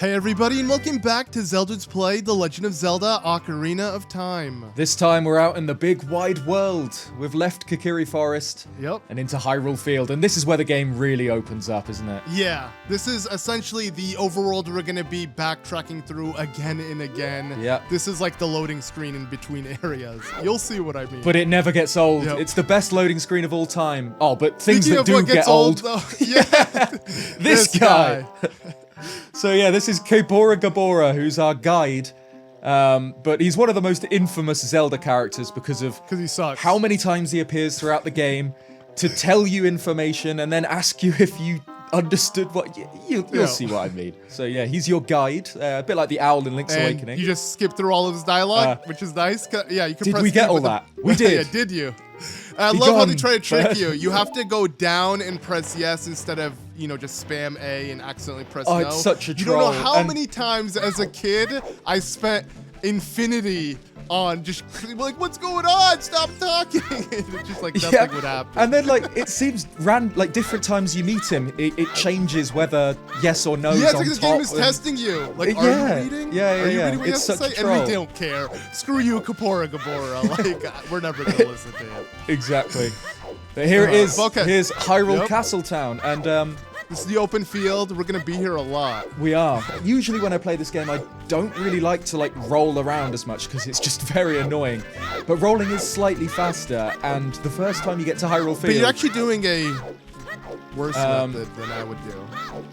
Hey everybody, and welcome back to Zeldudes Play The Legend of Zelda Ocarina of Time. This time we're out in the big wide world. We've left Kakiri Forest and into Hyrule Field, and this is where the game really opens up, isn't it? Yeah, this is essentially the overworld we're going to be backtracking through again and again. Yeah. This is like the loading screen in between areas. You'll see what I mean. But it never gets old. Yep. It's the best loading screen of all time. Oh, but things Speaking that of do what gets get old. though, yeah. this guy. So yeah, this is Kaepora Gaebora, who's our guide. But he's one of the most infamous Zelda characters because he sucks. How many times he appears throughout the game to tell you information and then ask you if you understood what you'll see what I mean. So yeah, he's your guide, a bit like the owl in Link's Awakening. You just skip through all of his dialogue, which is nice. Yeah, you can. Did we get all that? We did. Yeah, did you? I love how they try to trick you. You have to go down and press yes instead of, just spam A and accidentally press no. It's such a troll. You don't know how many times as a kid I spent infinity on just like, what's going on? Stop talking. It's just like nothing would happen. And then it seems different times you meet him, it changes whether yes or no is on top. Yeah, it's like the game is testing you. Like, are you reading? Yeah. Are you reading what it's you have to say? troll. And they don't care. Screw you, Kaepora Gaebora. Like, we're never gonna listen to him. Exactly. But here it is. Okay. Here's Hyrule Castle Town, and this is the open field. We're gonna be here a lot. We are. Usually when I play this game, I don't really like to roll around as much because it's just very annoying. But rolling is slightly faster, and the first time you get to Hyrule Field... But you're actually doing a worse method than I would do.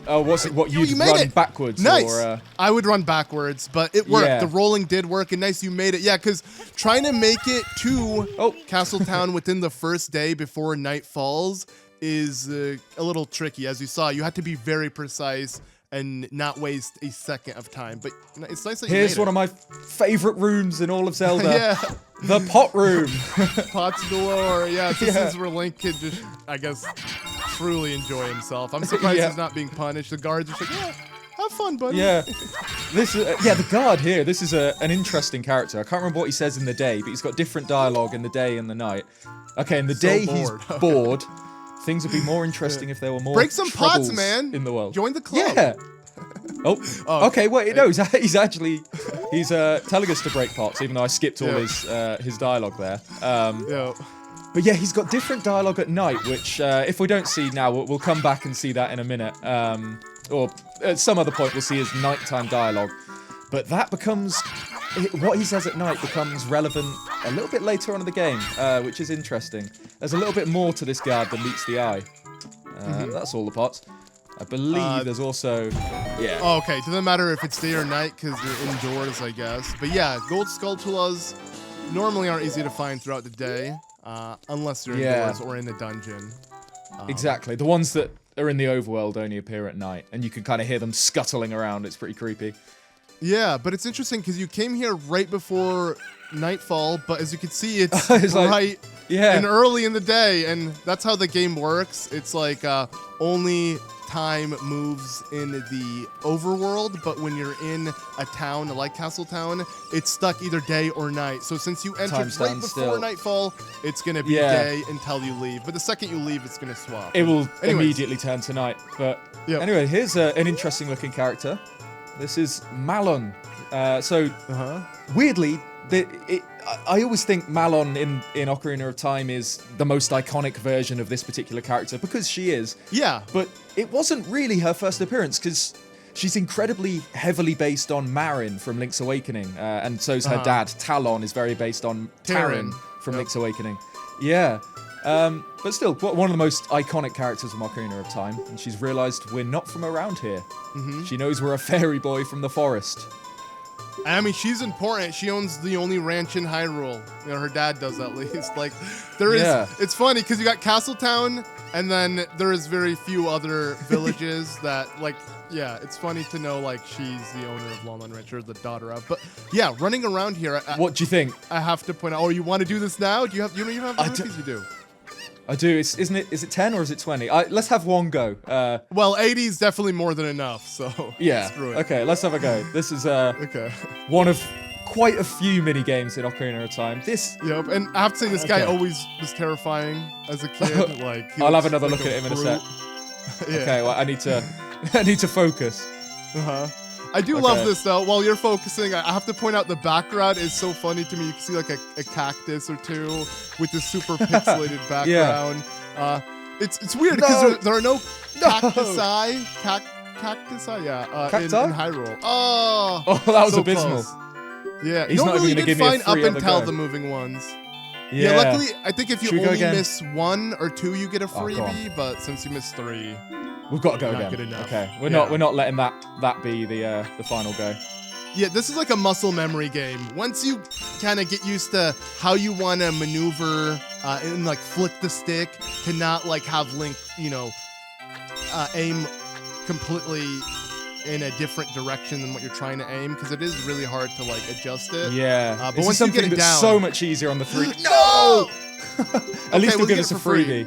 Oh, what you'd run backwards? Nice. Or, I would run backwards, but it worked. Yeah. The rolling did work, and nice you made it. Yeah, because trying to make it to Castle Town within the first day before night falls is a little tricky. As you saw, you had to be very precise and not waste a second of time. But it's nice that you Here's made one of my favorite rooms in all of Zelda. Yeah. The pot room. Pots galore. Yeah, this is where Link can just, I guess, truly enjoy himself. I'm surprised he's not being punished. The guards are just like, yeah, have fun, buddy. Yeah. This is, the guard here, this is an interesting character. I can't remember what he says in the day, but he's got different dialogue in the day and the night. Okay, in the day he's bored. Things would be more interesting if there were more Break some pots, troubles man. in the world. Join the club. Yeah. Okay. Wait, no, he's telling us to break pots, even though I skipped all his dialogue there. But yeah, he's got different dialogue at night, which if we don't see now, we'll come back and see that in a minute. Or at some other point, we'll see his nighttime dialogue. But that becomes... What he says at night becomes relevant a little bit later on in the game, which is interesting. There's a little bit more to this guard than meets the eye. That's all the pots. I believe there's also... Yeah. Oh, okay, doesn't matter if it's day or night because you're indoors, I guess. But yeah, gold skulltulas normally aren't easy to find throughout the day, unless you're indoors or in the dungeon. Exactly. The ones that are in the overworld only appear at night, and you can kind of hear them scuttling around. It's pretty creepy. Yeah, but it's interesting because you came here right before nightfall, but as you can see, it's bright and early in the day, and that's how the game works. It's like only time moves in the overworld, but when you're in a town like Castle Town, it's stuck either day or night. So since you entered right before nightfall, it's going to be day until you leave. But the second you leave, it's going to swap. It will immediately turn to night. But anyway, here's an interesting looking character. This is Malon. Weirdly, I always think Malon in Ocarina of Time is the most iconic version of this particular character because she is. Yeah. But it wasn't really her first appearance because she's incredibly heavily based on Marin from Link's Awakening. And so's her dad. Talon is very based on Tarin from Link's Awakening. Yeah. But still, one of the most iconic characters from Ocarina of Time, and she's realised we're not from around here. She knows we're a fairy boy from the forest. I mean, she's important. She owns the only ranch in Hyrule. Her dad does at least. Like, there is... It's funny, because you got Castle Town, and then there is very few other villages that, it's funny to know, she's the owner of Lon Ranch, or the daughter of. But, yeah, running around here... What do you think? I have to point out... Oh, you want to do this now? You don't even have the rupees you do. I do. Is it 10 or is it 20? Let's have one go. Well, 80 is definitely more than enough, so screw it. Okay, let's have a go. This is one of quite a few mini games in Ocarina of Time. And I have to say, this guy always was terrifying as a kid. I'll have another look at him in a sec. Okay, well, I need to focus. I do love this though. While you're focusing, I have to point out the background is so funny to me. You can see like a cactus or two with this super pixelated background. It's weird because there are no cacti. Cacti, in Hyrule. Oh, that was so abysmal. Close. Yeah, he's not even going to give me a free up until the moving ones. Yeah, luckily, I think if you only miss 1 or 2, you get a freebie. But since you missed 3, we've got to go again. Good enough. Okay, we're not letting that be the final go. Yeah, this is like a muscle memory game. Once you kind of get used to how you want to maneuver and like flick the stick to not like have Link, aim completely in a different direction than what you're trying to aim, because it is really hard to like adjust it. Yeah, but once you get it down, so much easier on the 3D. No! At least we'll give us a freebie.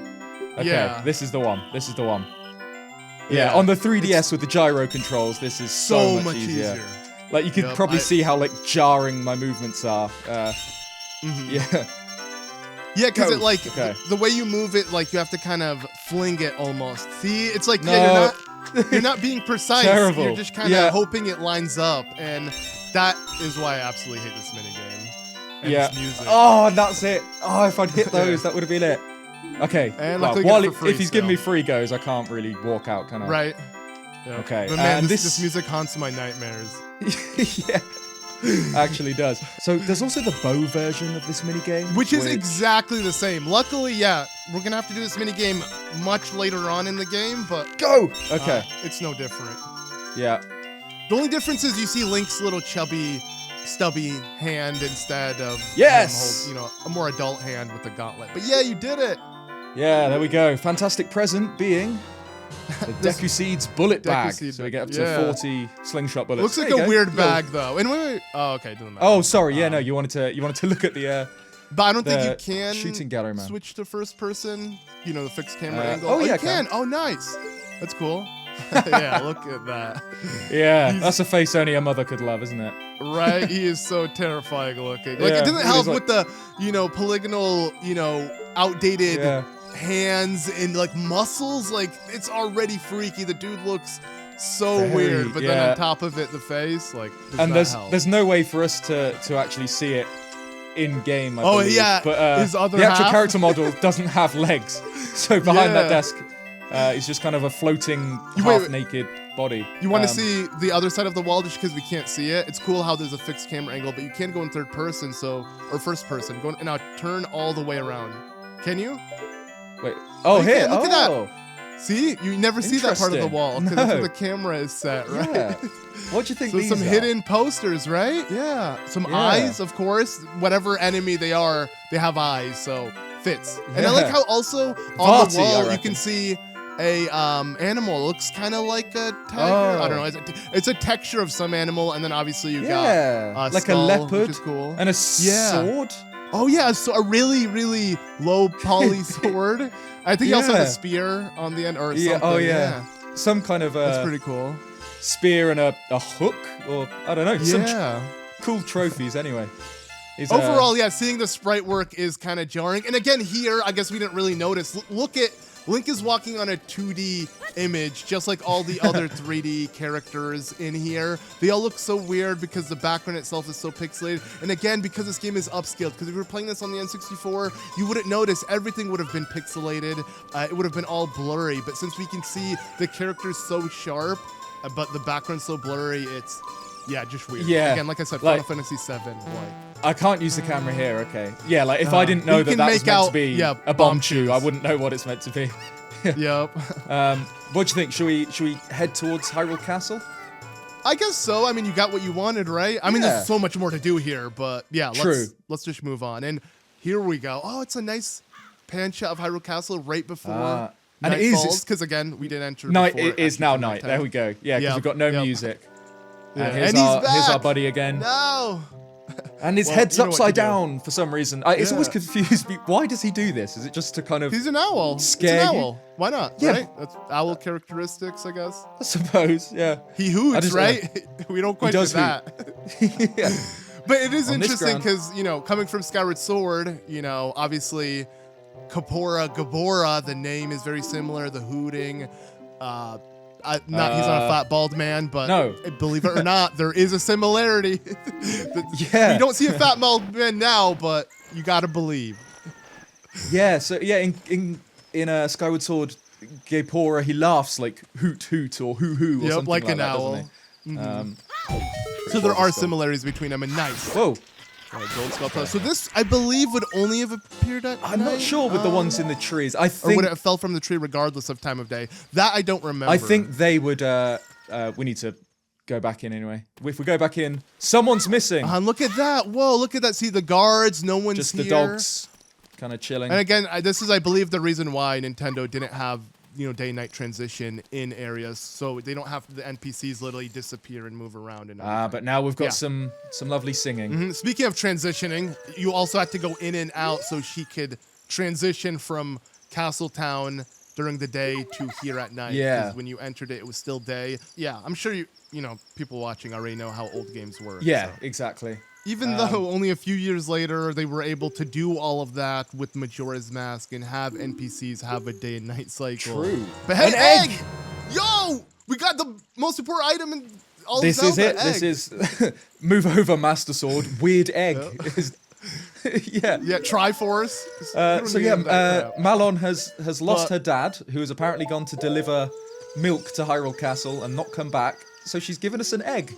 Okay, yeah. This is the one. Yeah, on the 3DS with the gyro controls, this is so much easier. Like you could probably see how like jarring my movements are. Yeah. Yeah, because it like the way you move it, like you have to kind of fling it almost. See, it's like you're not being precise. Terrible. You're just kind of hoping it lines up, and that is why I absolutely hate this minigame. And this music. Oh, and that's it. Oh, if I'd hit those, that would have been it. Okay. And if he's giving me free goes, I can't really walk out, can I? Right. Yeah. Okay. But man, this music haunts my nightmares. Yeah. Actually does. So there's also the bow version of this minigame. Which is exactly the same. Luckily, we're going to have to do this minigame much later on in the game, but... Go! Okay. It's no different. Yeah. The only difference is you see Link's little chubby, stubby hand instead of a more adult hand with the gauntlet. But yeah, you did it! Yeah, there we go. Fantastic present being... the Deku Seeds bullet bag, so we get up to 40 slingshot bullets. Looks like a weird bag, though. And wait. Oh, okay, doesn't matter. Oh, sorry. Yeah, no, you wanted to look at the. But I don't think you can shooting gallery, man. Switch to first person. The fixed camera angle. Oh, yeah, you can. Oh, nice. That's cool. Yeah, look at that. Yeah, that's a face only a mother could love, isn't it? Right. He is so terrifying looking. Like it doesn't help with the polygonal, outdated. Hands and like muscles, like it's already freaky. The dude looks so weird, but then on top of it, the face, like. And there's no way for us to actually see it in game. I believe. But his other the actual character model doesn't have legs, so behind that desk, it's just kind of a floating half-naked body. You want to see the other side of the wall just because we can't see it? It's cool how there's a fixed camera angle, but you can go in third person, or first person. Go and now turn all the way around. Can you? Wait. Oh, here. Look at that. See? You never see that part of the wall because that's where the camera is set, right? Yeah. What do you think these are? Hidden posters, right? Yeah. Some eyes, of course. Whatever enemy they are, they have eyes, so fits. Yeah. And I like how also on the wall you can see a animal. It looks kind of like a tiger. I don't know. It's a texture of some animal, and then obviously you got like skull, a leopard, which is cool. And a sword. Oh yeah, so a really, really low poly sword. I think he also has a spear on the end or something. Oh yeah. Some kind of that's pretty cool. Spear and a hook, or I don't know. Some cool trophies anyway. Overall, seeing the sprite work is kind of jarring. And again, here, I guess we didn't really notice. Look at Link is walking on a 2D image, just like all the other 3D characters in here. They all look so weird because the background itself is so pixelated. And again, because this game is upscaled, because if you were playing this on the N64, you wouldn't notice. Everything would have been pixelated. It would have been all blurry. But since we can see the characters so sharp, but the background's so blurry, it's, just weird. Yeah. Again, like I said, Final Fantasy VII, I can't use the camera here, okay. Yeah, like if I didn't know that was meant to be a bomb chew, I wouldn't know what it's meant to be. Yep. What do you think? Should we head towards Hyrule Castle? I guess so. I mean, you got what you wanted, right? I mean, there's so much more to do here, but let's just move on. And here we go. Oh, it's a nice pan shot of Hyrule Castle right before night falls, because again, we didn't enter night. Before it is now night. There we go. Yeah, because we've got no music. Yeah. And here's our buddy again. No. And his head's upside down for some reason. It's always confused me. Why does he do this? Is it just to kind of He's an owl. Scare it's an owl. Why not? Yeah. Right? That's owl characteristics, I guess. I suppose, yeah. He hoots, right? We don't quite do that. Yeah. But it is interesting because, coming from Skyward Sword, obviously Kaepora Gaebora, the name is very similar, the hooting. he's not a fat bald man, but no. Believe it or not, there is a similarity. Yeah. You don't see a fat bald man now, but you gotta believe. Yeah. So yeah, in Skyward Sword, Kaepora, he laughs like hoot hoot or hoo hoo or something like like an that, owl. Doesn't he? So there are similarities between them, and nice. Whoa. Gold skull. So this, I believe, would only have appeared at I'm not sure with the ones in the trees. I think, or would it have fell from the tree regardless of time of day? That I don't remember. I think they would. We need to go back in anyway. If we go back in, someone's missing. Look at that. Whoa, look at that. See the guards. No one's just here. the dogs, kind of chilling. And again, this is, I believe, the reason why Nintendo didn't have day-night transition in areas, so they don't have the NPCs literally disappear and move around. But now we've got some lovely singing. Speaking of transitioning, you also had to go in and out so she could transition from Castle Town during the day to here at night. Yeah. 'Cause when you entered it, it was still day. Yeah, I'm sure people watching already know how old games work. Yeah, so. Exactly. Even though only a few years later they were able to do all of that with Majora's Mask and have NPCs have a day and night cycle. True. But hey, an egg! Yo! We got the most important item in all this Zelda, is it. egg. This is move over, Master Sword. Weird egg. Yeah. Yeah, Triforce. Malon has lost her dad, who has apparently gone to deliver milk to Hyrule Castle and not come back. So she's given us an egg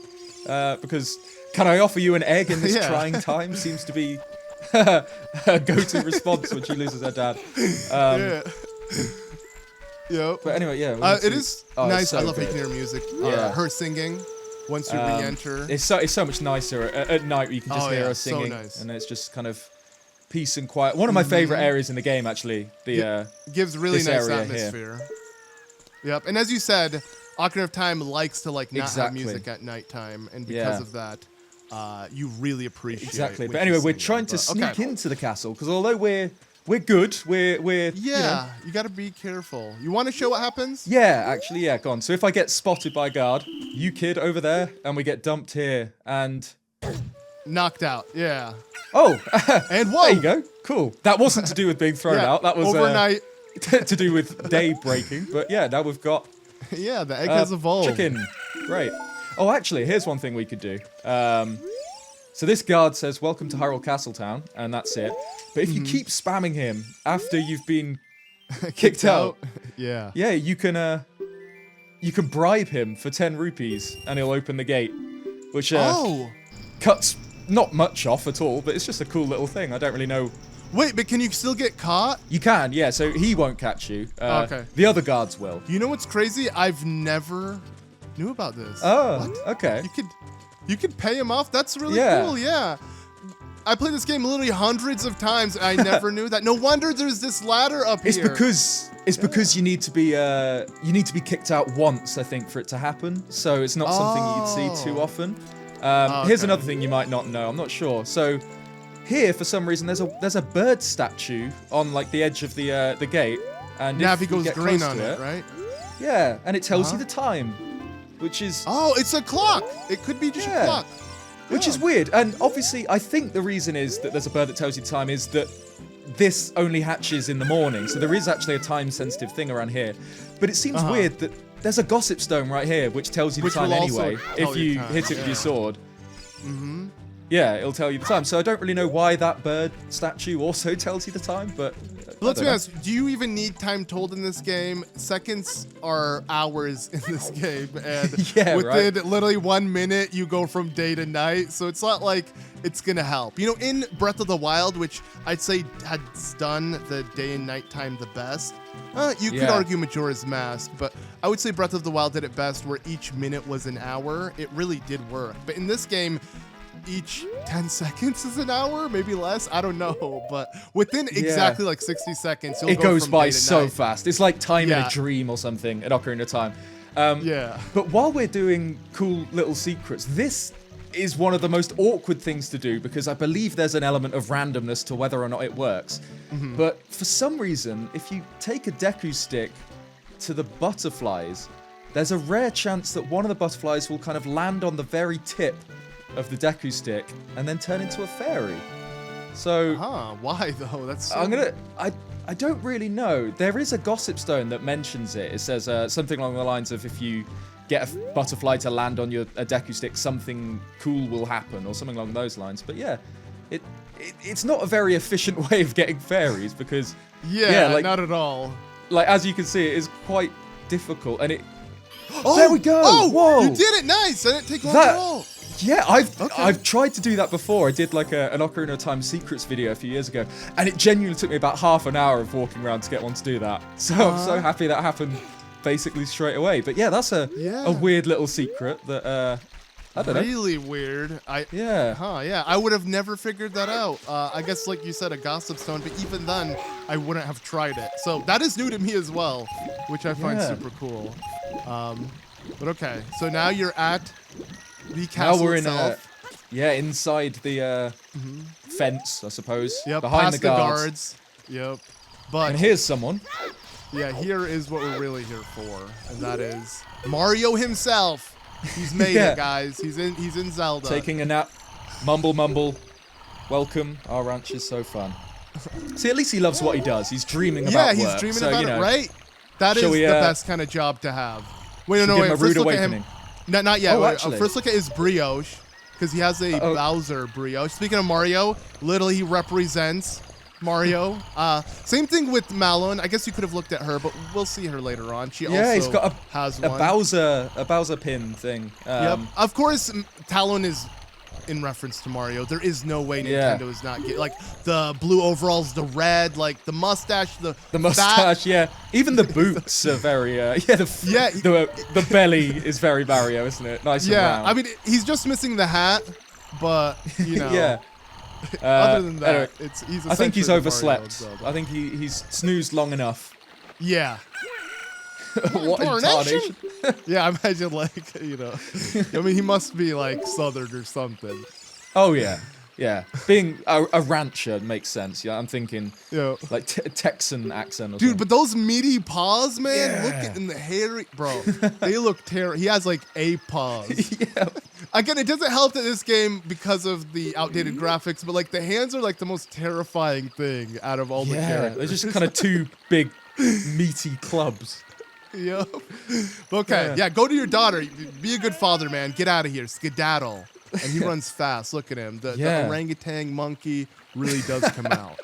because. Can I offer you an egg in this trying time? Seems to be her go-to response when she loses her dad. But anyway, it is nice. So I love good. hearing her music. Yeah. Her singing once you re-enter. It's so much nicer at night. Where you can just hear her singing, so nice. and it's just kind of peace and quiet. One of my favorite areas in the game, actually. Gives really nice area atmosphere. Yep, and as you said, Ocarina of Time likes to not have music at nighttime, and because of that. You really appreciate exactly. But anyway, we're trying to sneak into the castle because although we're good, we're you got to be careful. You want to show what happens? Yeah, actually, yeah. Go on. So if I get spotted by a guard, you kid over there, and we get dumped here and knocked out. Yeah. Oh, and whoa! There you go. Cool. That wasn't to do with being thrown out. That was overnight to do with day breaking. But yeah, now we've got the egg has evolved. Chicken. Great. Oh, actually, here's one thing we could do. So this guard says, "Welcome to Hyrule Castle Town," and that's it. But if you keep spamming him after you've been kicked out, you can bribe him for 10 rupees, and he'll open the gate, which cuts not much off at all, but it's just a cool little thing. I don't really know. Wait, but can you still get caught? You can, yeah. So he won't catch you. Okay. The other guards will. You know what's crazy? I've never knew about this. Oh, what? Okay. You could pay him off. That's really cool. Yeah. I played this game literally hundreds of times. And I never knew that. No wonder there's this ladder up here. It's because you need to be kicked out once, I think, for it to happen. So it's not something you'd see too often. Here's another thing you might not know. I'm not sure. So here, for some reason, there's a bird statue on like the edge of the gate, and if he goes green on it, right? Yeah, and it tells you the time. Which is... Oh, it's a clock! It could be just a clock. Which is weird. And obviously, I think the reason is that there's a bird that tells you the time is that this only hatches in the morning. So there is actually a time-sensitive thing around here. But it seems weird that there's a gossip stone right here which tells you the time anyway. If you hit it with your sword. Mm-hmm. Yeah, it'll tell you the time. So I don't really know why that bird statue also tells you the time, but... Let's be honest, do you even need time told in this game? Seconds are hours in this game, and within literally 1 minute, you go from day to night, so it's not like it's gonna help. You know, in Breath of the Wild, which I'd say has done the day and night time the best, you could argue Majora's Mask, but I would say Breath of the Wild did it best, where each minute was an hour. It really did work. But in this game, each 10 seconds is an hour, maybe less. I don't know, but within exactly like 60 seconds, it goes by so fast. It's like time in a dream or something at Ocarina of Time. But while we're doing cool little secrets, this is one of the most awkward things to do because I believe there's an element of randomness to whether or not it works. But for some reason, if you take a Deku stick to the butterflies, there's a rare chance that one of the butterflies will kind of land on the very tip of the Deku stick and then turn into a fairy. So why though? That's so... I don't really know. There is a gossip stone that mentions it. It says something along the lines of if you get a butterfly to land on a Deku stick, something cool will happen, or something along those lines. But yeah, it's not a very efficient way of getting fairies because like, not at all. Like as you can see, it is quite difficult, and it. Oh, there we go! Oh, whoa! You did it! Nice! I didn't take long at all. Yeah, I've tried to do that before. I did like an Ocarina of Time secrets video a few years ago, and it genuinely took me about half an hour of walking around to get one to do that. So I'm so happy that happened basically straight away. But yeah, that's a weird little secret that I don't know. Really weird. I would have never figured that out. I guess like you said, a gossip stone, but even then, I wouldn't have tried it. So that is new to me as well, which I find super cool. But okay, so now you're at the castle now we're itself. Inside the fence, I suppose. Yep, behind past the guards. Yep. But and here's someone. Yeah, here is what we're really here for, and that is Mario himself. He's made it, guys. He's in Zelda. Taking a nap. Mumble, mumble. Welcome. Our ranch is so fun. See, at least he loves what he does. He's dreaming about work. Yeah, he's dreaming about it, right? That is the best kind of job to have. Wait, no, wait. First look at him. Not yet. First look at his brioche, because he has a Bowser brioche. Speaking of Mario, literally he represents Mario. Same thing with Malon. I guess you could have looked at her, but we'll see her later on. She also he's got has a Bowser pin thing. Yep. Of course, Talon is in reference to Mario. There is no way Nintendo is not getting, like, the blue overalls, the red, like the mustache, the mustache. Yeah, even the boots are very. The belly is very Mario, isn't it? Nice and round. I mean, he's just missing the hat, but you know. Other than that, anyway, I think he's overslept. I think he's snoozed long enough. Yeah. What incarnation? Yeah, I imagine, like, you know. I mean, he must be like Southern or something. Oh yeah, yeah. Being a rancher makes sense. Yeah, I'm thinking like Texan accent. Or something. But those meaty paws, man. Look at the hairy, bro. They look terrible. He has like A paws. Again, it doesn't help that this game, because of the outdated graphics, but like the hands are like the most terrifying thing out of all the characters. They're just kind of two big meaty clubs. Yep. Okay, go to your daughter. Be a good father, man. Get out of here. Skedaddle. And he runs fast. Look at him. The orangutan monkey really does come out.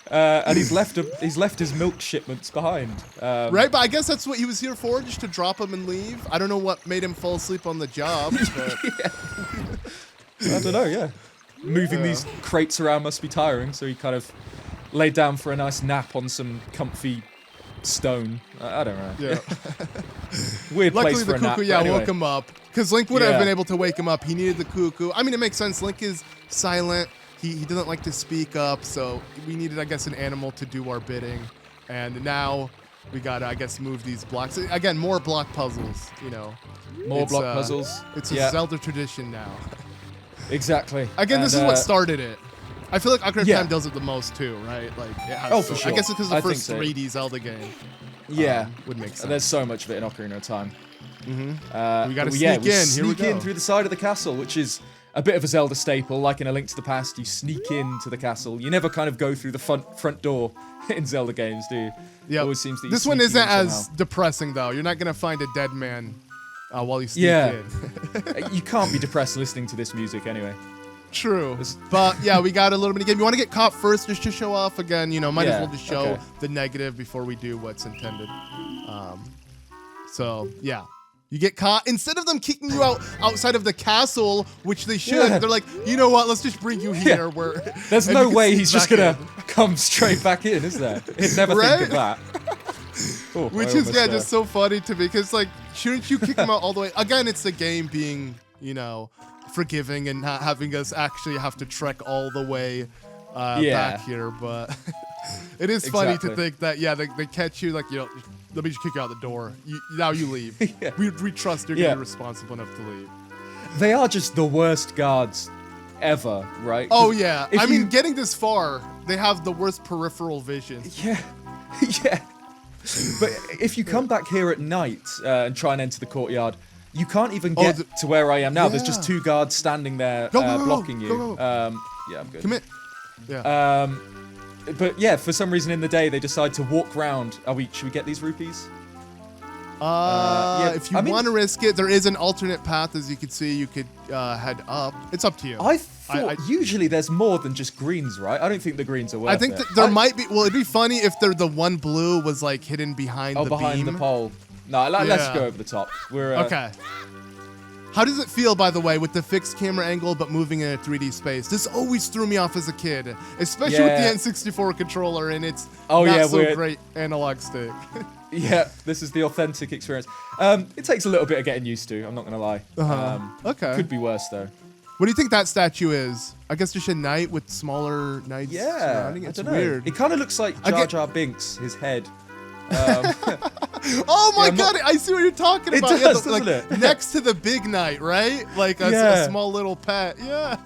And he's left his milk shipments behind. Right, but I guess that's what he was here for, just to drop him and leave. I don't know what made him fall asleep on the job. But I don't know, Moving these crates around must be tiring, so he kind of laid down for a nice nap on some comfy stone. I don't know. Yeah. Weird Luckily, place for a nap. Luckily, the cuckoo, woke him up. Because Link wouldn't have been able to wake him up. He needed the cuckoo. I mean, it makes sense. Link is silent. He doesn't like to speak up, so we needed, I guess, an animal to do our bidding. And now we gotta, I guess, move these blocks. Again, more block puzzles, you know. More block puzzles. It's a Zelda tradition now. Exactly. Again, this is what started it. I feel like Ocarina of Time does it the most too, right? Like, it has for sure. I guess it's because the first 3D Zelda game. Would make sense. There's so much of it in Ocarina of Time. We gotta sneak in. Sneak in through the side of the castle, which is a bit of a Zelda staple. Like in A Link to the Past, you sneak into the castle. You never kind of go through the front door in Zelda games, do you? Yeah. Always seems that this one isn't as depressing though. You're not gonna find a dead man while you sneak in. You can't be depressed listening to this music anyway. True. But yeah, we got a little mini game. You want to get caught first just to show off again, you know, might as well just show the negative before we do what's intended. So yeah. You get caught. Instead of them kicking you out outside of the castle, which they should, they're like, you know what, let's just bring you here. Where there's no way he's just going to come straight back in, is there? He'd never think of that. Oh, which is, just so funny to me. Because, like, shouldn't you kick him out all the way? Again, it's the game being, you know, forgiving and not having us actually have to trek all the way back here. But it is funny to think that, they catch you, like, you know, let me just kick you out the door. Now you leave. We trust you're going to be responsible enough to leave. They are just the worst guards ever, right? Oh, yeah. I mean, getting this far, they have the worst peripheral vision. Yeah. But if you come back here at night and try and enter the courtyard, you can't even get to where I am now. There's just 2 guards standing there blocking you. Yeah, I'm good. Commit. Yeah. But yeah, for some reason in the day they decide to walk round. Should we get these rupees? If you want to risk it, there is an alternate path. As you can see, you could head up. It's up to you. I thought usually there's more than just greens, right? I don't think the greens are worth it. I think that there might be. Well, it'd be funny if the one blue was like hidden behind the beam. Behind the pole. No, let's go over the top. We're okay. How does it feel, by the way, with the fixed camera angle but moving in a 3D space? This always threw me off as a kid, especially with the N64 controller and its not so great analog stick. Yeah, this is the authentic experience. It takes a little bit of getting used to, I'm not going to lie. Okay. Could be worse, though. What do you think that statue is? I guess just a knight with smaller knights surrounding it. It's weird. It kind of looks like Jar Jar Binks, his head. Oh my god, I see what you're talking about. It does, doesn't it? Next to the big knight, right? Like a small little pet. Yeah.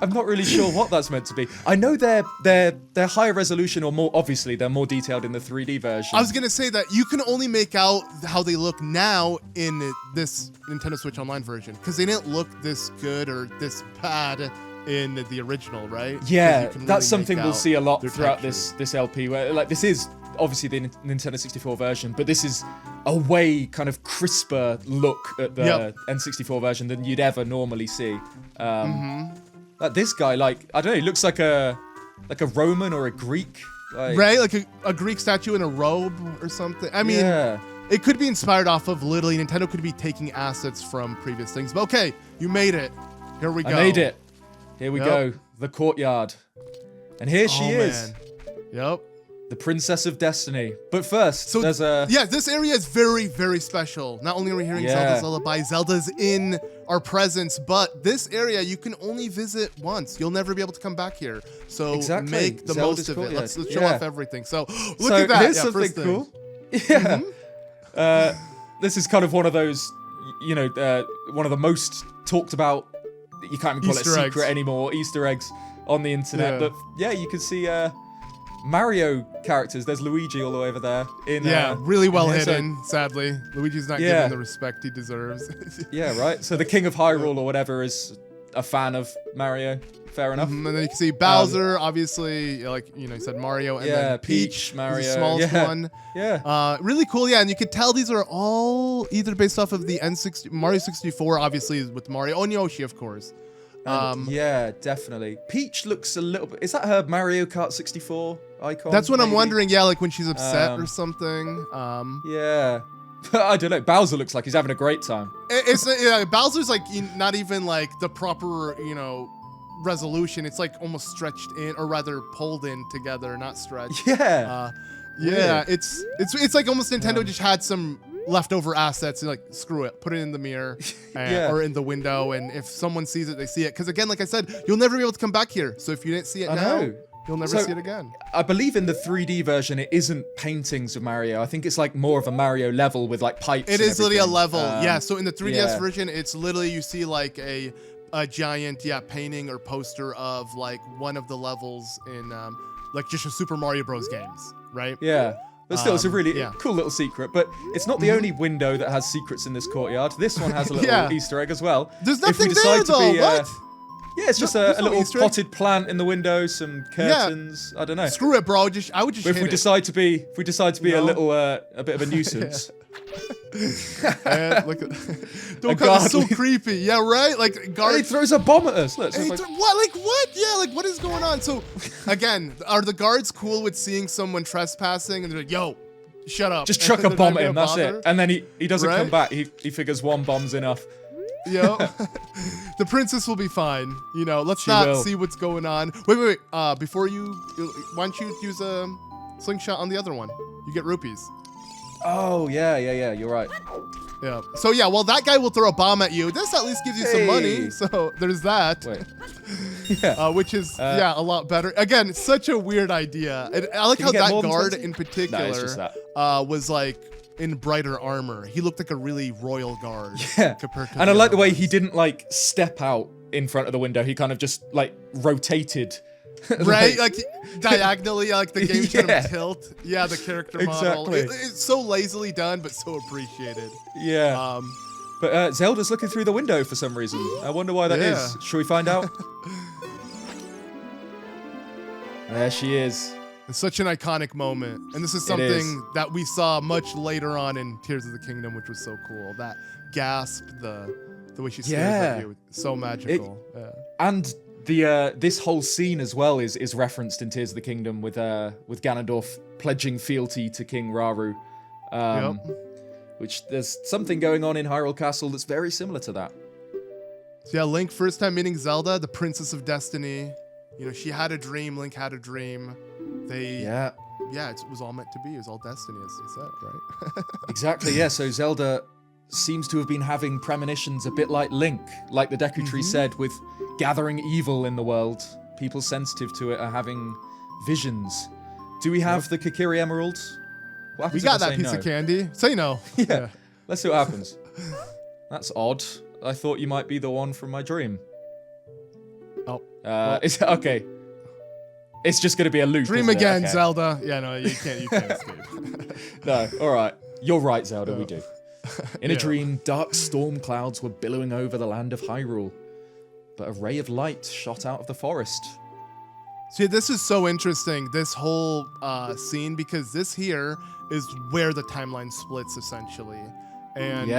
I'm not really sure what that's meant to be. I know they're higher resolution or more, obviously they're more detailed in the 3D version. I was going to say that you can only make out how they look now in this Nintendo Switch Online version because they didn't look this good or this bad in the original, right? Yeah, that's something we'll see a lot throughout this LP where like this is obviously the Nintendo 64 version, but this is a way kind of crisper look at the N64 version than you'd ever normally see. Like this guy, like I don't know, he looks like a Roman or a Greek, right? Like a Greek statue in a robe or something. I mean, it could be inspired off of literally Nintendo could be taking assets from previous things. But okay, you made it. Here we go. I made it. Here we go. The courtyard, and here she is. Yep. The Princess of Destiny. But first, there's a... Yeah, this area is very, very special. Not only are we hearing Zelda's lullaby, Zelda's in our presence, but this area you can only visit once. You'll never be able to come back here. So make the most of it. Let's show off everything. So look at that. Here's something cool. Yeah. This is kind of one of those, you know, one of the most talked about, you can't even call it a secret anymore, Easter eggs on the internet. But yeah, you can see... Mario characters. There's Luigi all the way over there. Really well hidden, sadly. Luigi's not given the respect he deserves. Yeah, right? So the King of Hyrule or whatever is a fan of Mario. Fair enough. And then you can see Bowser, obviously, like, you know, you said Mario, and then Peach, Mario. The smallest one. Yeah. Really cool, and you could tell these are all either based off of the Mario 64, obviously, with Mario, and Yoshi, of course. Yeah, definitely. Peach looks a little bit... Is that her Mario Kart 64 icon? That's what I'm wondering, like when she's upset or something. Yeah. I don't know. Bowser looks like he's having a great time. Bowser's like not even like the proper, you know, resolution. It's like almost stretched in, or rather pulled in together, not stretched. Yeah. It's like almost Nintendo just had some leftover assets and like screw it, put it in the mirror or in the window, and if someone sees it, they see it. Because again, like I said, you'll never be able to come back here. So if you didn't see it now, you'll never see it again. I believe in the 3D version, it isn't paintings of Mario. I think it's like more of a Mario level with like pipes. It is literally a level. So in the 3DS version, it's literally you see like a giant painting or poster of like one of the levels in like just a Super Mario Bros. Games, right? Yeah. But still, it's a really cool little secret. But it's not the only window that has secrets in this courtyard. This one has a little Easter egg as well. There's nothing there, though. What? Yeah, it's just a little potted plant in the window, some curtains. I don't know. Screw it, bro. I would just. If we decide to be a little, a bit of a nuisance. Look at, don't come so creepy. Yeah, right. Like guard. He throws a bomb at us. Look. What? Like what? Yeah. Like what is going on? So, again, are the guards cool with seeing someone trespassing and they're like, "Yo, shut up"? Just chuck a bomb at him. That's it. And then he doesn't come back. He figures one bomb's enough. Yo, the princess will be fine. You know, let's not see what's going on. Wait. Before why don't you use a slingshot on the other one? You get rupees. Oh, yeah, you're right. Yeah. So, well, that guy will throw a bomb at you. This at least gives you some money. So, there's that. Wait. Which is, a lot better. Again, it's such a weird idea. And I like how that guard in particular was, like, in brighter armor. He looked like a really royal guard. Yeah. And I like the way he didn't, like, step out in front of the window. He kind of just, like, rotated. Right, like diagonally, like the game's gonna tilt. Yeah, the character model. It's so lazily done, but so appreciated. Yeah. But Zelda's looking through the window for some reason. I wonder why that is. Should we find out? There she is. It's such an iconic moment. And this is something that we saw much later on in Tears of the Kingdom, which was so cool. That gasp, the way she stares at you, so magical. And this whole scene as well is referenced in Tears of the Kingdom with Ganondorf pledging fealty to King Rauru. Which there's something going on in Hyrule Castle that's very similar to that. So yeah, Link first time meeting Zelda, the Princess of Destiny. You know, she had a dream, Link had a dream. It was all meant to be. It was all destiny, as you said, right? Exactly, yeah. So Zelda seems to have been having premonitions a bit like Link, like the Deku Tree said, with gathering evil in the world. People sensitive to it are having visions. Do we have the Kokiri Emerald? We got that piece of candy. Say no. Yeah. Let's see what happens. That's odd. I thought you might be the one from my dream. Oh. Okay. It's just going to be a loop. Dream again, okay. Zelda. Yeah, no, you can't escape. No, all right. You're right, Zelda, we do. In a dream, dark storm clouds were billowing over the land of Hyrule, but a ray of light shot out of the forest. See, this is so interesting, this whole scene, because this here is where the timeline splits, essentially. And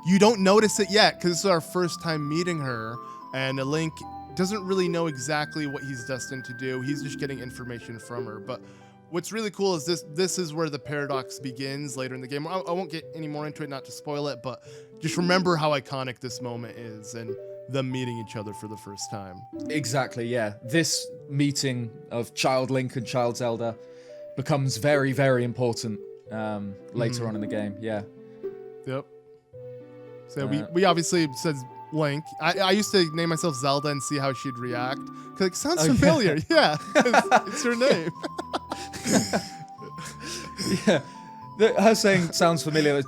you don't notice it yet, because this is our first time meeting her, and Link doesn't really know exactly what he's destined to do. He's just getting information from her. But what's really cool is this is where the paradox begins later in the game. I won't get any more into it, not to spoil it, but just remember how iconic this moment is, and them meeting each other for the first time. Exactly, yeah. This meeting of Child Link and Child Zelda becomes very, very important later on in the game, yeah. Yep. So we obviously said Link. I used to name myself Zelda and see how she'd react. Because it sounds familiar. Yeah, it's her name. Yeah. Her saying sounds familiar.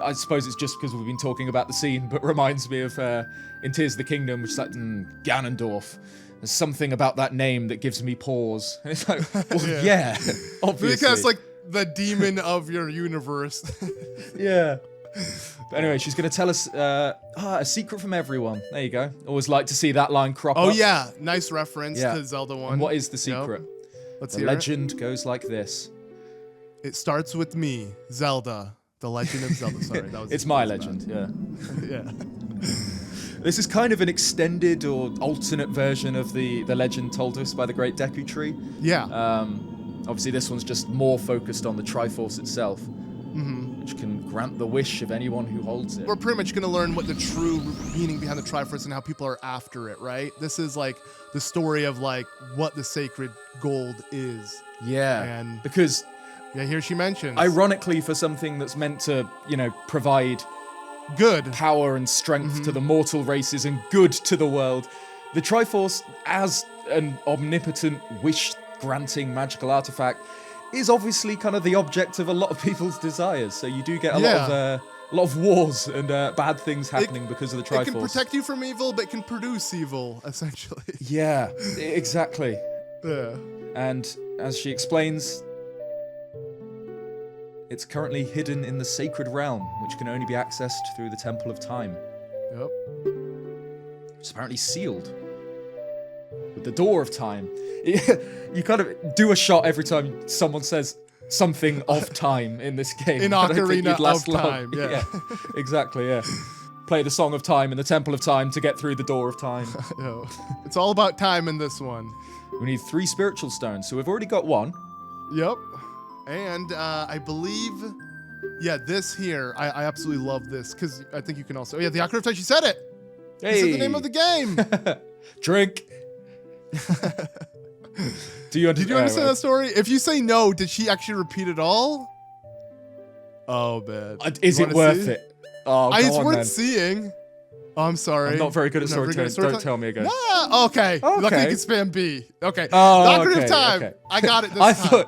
I suppose it's just because we've been talking about the scene, but reminds me of in Tears of the Kingdom, which is like, Ganondorf. There's something about that name that gives me pause. And it's like, well, yeah, obviously. Because like the demon of your universe. Yeah. But anyway, she's going to tell us a secret from everyone. There you go. Always like to see that line crop up. Oh, yeah. Nice reference to Zelda 1. And what is the secret? Yep. Let's hear it. The legend goes like this. It starts with me, Zelda. The Legend of Zelda. Sorry, that was. It's my legend, yeah. Yeah. This is kind of an extended or alternate version of the legend told us by the Great Deku Tree. Yeah. Obviously, this one's just more focused on the Triforce itself, which can grant the wish of anyone who holds it. We're pretty much going to learn what the true meaning behind the Triforce and how people are after it, right? This is like the story of like what the sacred gold is. Yeah. And because... Yeah, here she mentions. Ironically, for something that's meant to, provide good power and strength to the mortal races and good to the world, the Triforce, as an omnipotent, wish-granting magical artifact, is obviously kind of the object of a lot of people's desires. So you do get a lot of wars and bad things happening because of the Triforce. It can protect you from evil, but it can produce evil, essentially. Yeah, exactly. Yeah. And as she explains, it's currently hidden in the sacred realm, which can only be accessed through the Temple of Time. Yep. It's apparently sealed with the Door of Time. You kind of do a shot every time someone says something of time in this game. In Ocarina of Time, yeah. Exactly, yeah. Play the Song of Time in the Temple of Time to get through the Door of Time. It's all about time in this one. We need 3 spiritual stones, so we've already got 1. Yep. And I believe, this here, I absolutely love this, because I think you can also, the Ocarina of Time, she said it! Hey. This is the name of the game! Drink! Did you understand that story? If you say no, did she actually repeat it all? Oh, man. Is it worth it? Oh, it's worth seeing. Oh, I'm sorry. I'm not very good at storytelling. Don't tell me again. Nah, okay. Luckily you can spam B. Okay. Ocarina of Time. Okay. I got it this time.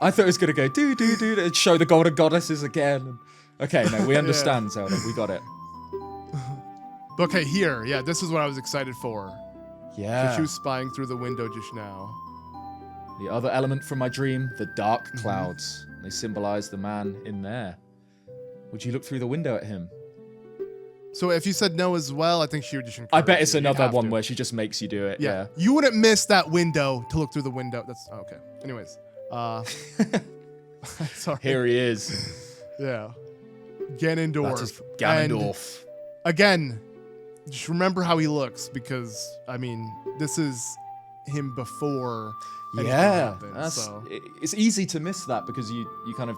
I thought it was going to go do and show the golden goddesses again. Okay, no, we understand, Zelda. We got it. Okay, here. Yeah, this is what I was excited for. Yeah. So she was spying through the window just now. The other element from my dream, the dark clouds. They symbolize the man in there. Would you look through the window at him? So if you said no as well, I think she would just encourage I bet it's you. another one where she just makes you do it. Yeah. You wouldn't miss that window to look through the window. That's okay. Anyways. Sorry. Here he is. Yeah. Ganondorf. That is Ganondorf. And again, just remember how he looks because, I mean, this is him before anything happened, so. It's easy to miss that because you kind of,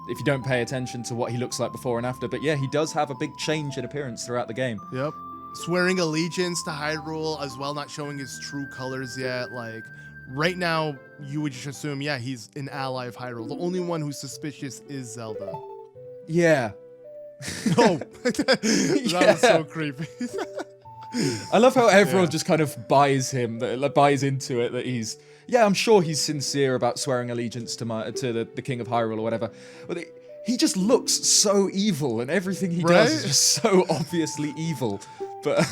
if you don't pay attention to what he looks like before and after. But yeah, he does have a big change in appearance throughout the game. Yep. Swearing allegiance to Hyrule as well, not showing his true colors yet. Like, right now, you would just assume, yeah, he's an ally of Hyrule. The only one who's suspicious is Zelda. Yeah. Oh, that was so creepy. I love how everyone just kind of buys into it that he's, I'm sure he's sincere about swearing allegiance to the King of Hyrule or whatever. But he just looks so evil, and everything he does is just so obviously evil. But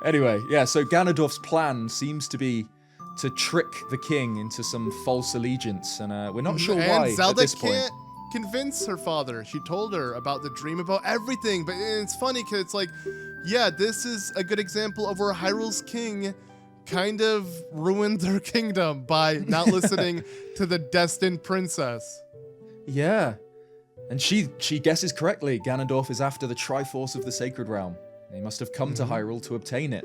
anyway, so Ganondorf's plan seems to be to trick the king into some false allegiance, and we're not sure why Zelda at this point. Can't convince her father. She told her about the dream, about everything, but it's funny because it's like, this is a good example of where Hyrule's king kind of ruined their kingdom by not listening to the destined princess. Yeah. And she guesses correctly. Ganondorf is after the Triforce of the Sacred Realm. He must have come to Hyrule to obtain it.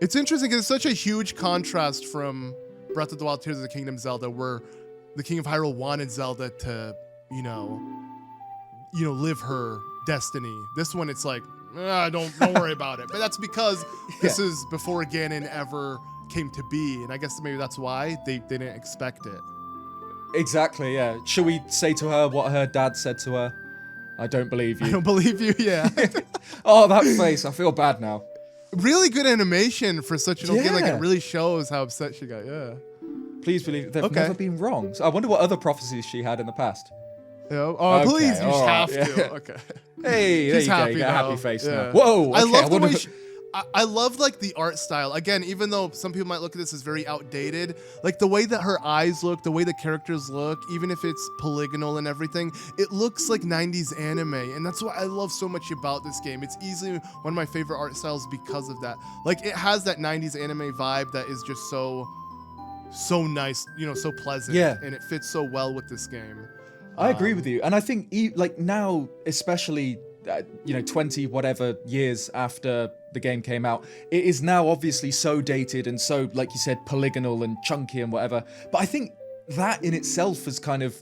It's interesting because it's such a huge contrast from Breath of the Wild, Tears of the Kingdom, Zelda, where the King of Hyrule wanted Zelda to, live her destiny. This one, it's like, don't worry about it. But that's because this is before Ganon ever came to be, and I guess maybe that's why they didn't expect it. Exactly, yeah. Should we say to her what her dad said to her? I don't believe you. I don't believe you, yeah. Oh, that face. I feel bad now. Really good animation for such an old game. Like, it really shows how upset she got, Please believe they've never been wrong. So I wonder what other prophecies she had in the past. Please, you have to. Okay. Hey, there you go. You got a happy face now. Whoa, okay, I love the way I love like the art style. Again, even though some people might look at this as very outdated, like the way that her eyes look, the way the characters look, even if it's polygonal and everything, it looks like 90s anime. And that's what I love so much about this game. It's easily one of my favorite art styles because of that. Like, it has that 90s anime vibe that is just so nice, so pleasant. Yeah. And it fits so well with this game. I agree with you. And I think like now, especially 20 whatever years after the game came out, it is now obviously so dated and so, like you said, polygonal and chunky and whatever. But I think that in itself has kind of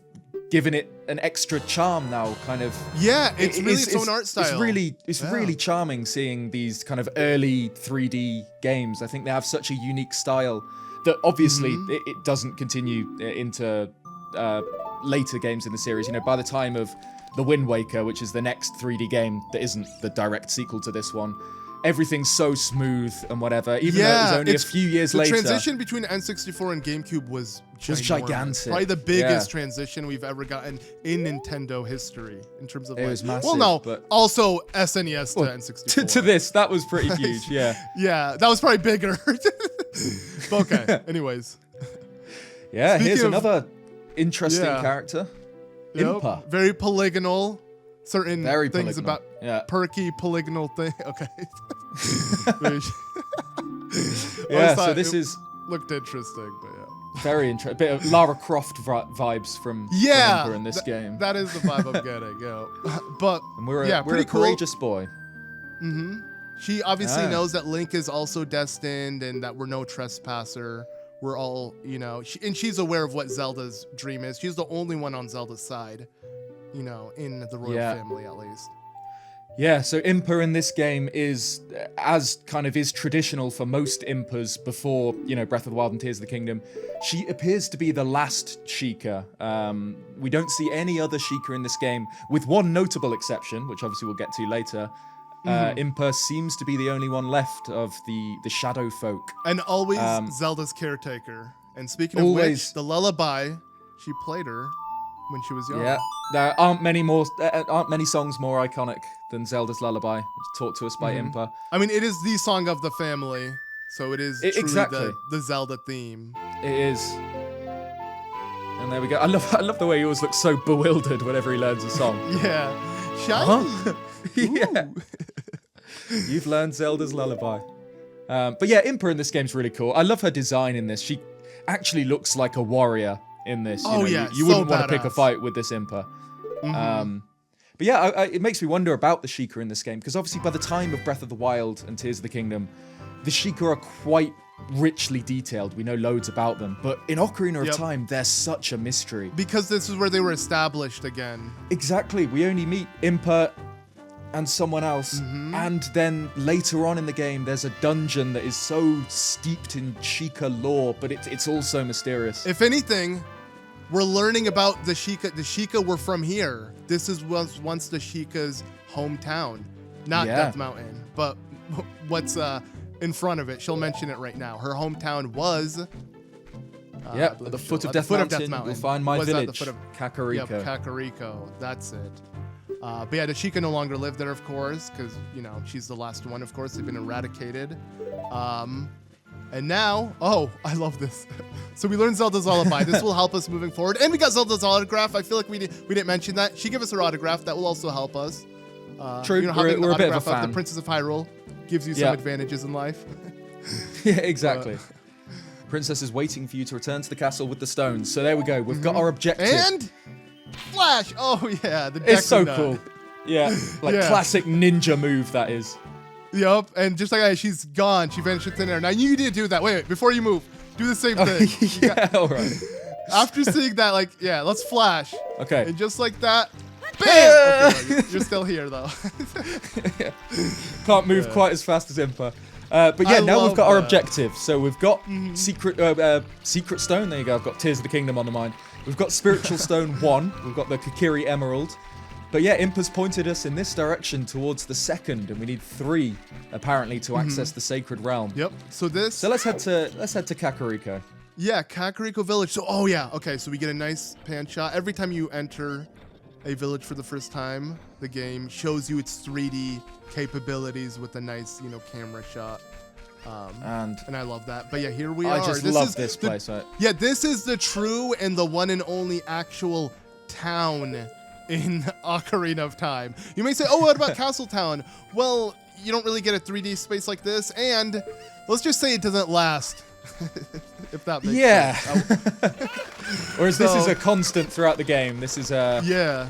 given it an extra charm now, kind of. Yeah, it's really its own art style. It's really charming seeing these kind of early 3D games. I think they have such a unique style that obviously it doesn't continue into later games in the series. By the time of The Wind Waker, which is the next 3D game that isn't the direct sequel to this one, everything's so smooth and whatever, even though it was only a few years later. The transition between N64 and GameCube was gigantic. Probably the biggest transition we've ever gotten in Nintendo history in terms of it was massive. Well, no, but also SNES to N64. To this, that was pretty huge, yeah. Yeah, that was probably bigger. But okay, anyways. Yeah, here's another interesting character. Impa. Very polygonal. Certain very things polygonal. about perky polygonal thing. Okay. So this looked interesting, but yeah. Very interesting. Bit of Lara Croft vibes from Impa in this game. That is the vibe I'm getting. But and we're a courageous boy. Mm-hmm. She obviously knows that Link is also destined and that we're no trespasser. We're all, and she's aware of what Zelda's dream is. She's the only one on Zelda's side, in the royal family at least. Yeah, so Impa in this game is, as kind of is traditional for most Impas before, Breath of the Wild and Tears of the Kingdom, she appears to be the last Sheikah. We don't see any other Sheikah in this game, with one notable exception, which obviously we'll get to later. Impa seems to be the only one left of the Shadow folk. And always Zelda's caretaker. And speaking of which, the lullaby, she played her when she was young. Yeah, there aren't many songs more iconic than Zelda's lullaby, which is taught to us by Impa. I mean, it is the song of the family, so it is truly the Zelda theme. It is. And there we go. I love the way he always looks so bewildered whenever he learns a song. Yeah. Shiny. Yeah. You've learned Zelda's lullaby. But yeah, Impa in this game's really cool. I love her design in this. She actually looks like a warrior in this. Oh, you yeah, you so wouldn't want to pick a badass. fight with this Impa. But yeah, it makes me wonder about the Sheikah in this game, because obviously by the time of Breath of the Wild and Tears of the Kingdom, the Sheikah are quite richly detailed. We know loads about them, but in Ocarina of Time, they're such a mystery. Because this is where they were established again. Exactly. We only meet Impa and someone else, and then later on in the game, there's a dungeon that is so steeped in Sheikah lore, but it's also mysterious. If anything, we're learning about the Sheikah. The Sheikah were from here. This was once the Sheikah's hometown, not Death Mountain, but what's in front of it. She'll mention it right now. Her hometown was. At the foot of Death Mountain, you'll find my village, Kakariko. Yep, Kakariko. That's it. But yeah, the Sheikah no longer lived there, of course, because, you know, she's the last one, of course. They've been eradicated. And now, oh, I love this. So we learned Zelda's Lullaby. This will help us moving forward. And we got Zelda's autograph. I feel like we didn't mention that. She gave us her autograph. That will also help us. True, you know, we're a bit of a fan. The Princess of Hyrule gives you some advantages in life. Yeah, exactly. Princess is waiting for you to return to the castle with the stones. So there we go. We've got our objective. And Flash. Oh, yeah. It's so cool. Yeah, classic ninja move, that is. Yup, and just like that, she's gone. She vanished into thin air. Now you need to do that. Wait, before you move, do the same thing. All right. After seeing that, like, yeah, let's flash. Okay. And just like that, bam! Okay, no, you're still here, though. Can't move quite as fast as Impa. But yeah, now we've got our objective. So we've got Secret Stone. There you go. I've got Tears of the Kingdom on the mind. We've got Spiritual Stone 1. We've got the Kokiri Emerald. But yeah, Impa's pointed us in this direction towards the second, and we need 3 apparently to access the Sacred Realm. Yep. So let's head to Kakariko. Yeah, Kakariko Village. So okay, so we get a nice pan shot every time you enter a village for the first time. The game shows you its 3D capabilities with a nice, camera shot. And I love that. But yeah, here we are. I just love this place. Yeah, this is the true and the one and only actual town in Ocarina of Time. You may say, oh, what about Castle Town? Well, you don't really get a 3D space like this, and let's just say it doesn't last. If that makes sense. Whereas this is a constant throughout the game. This is yeah.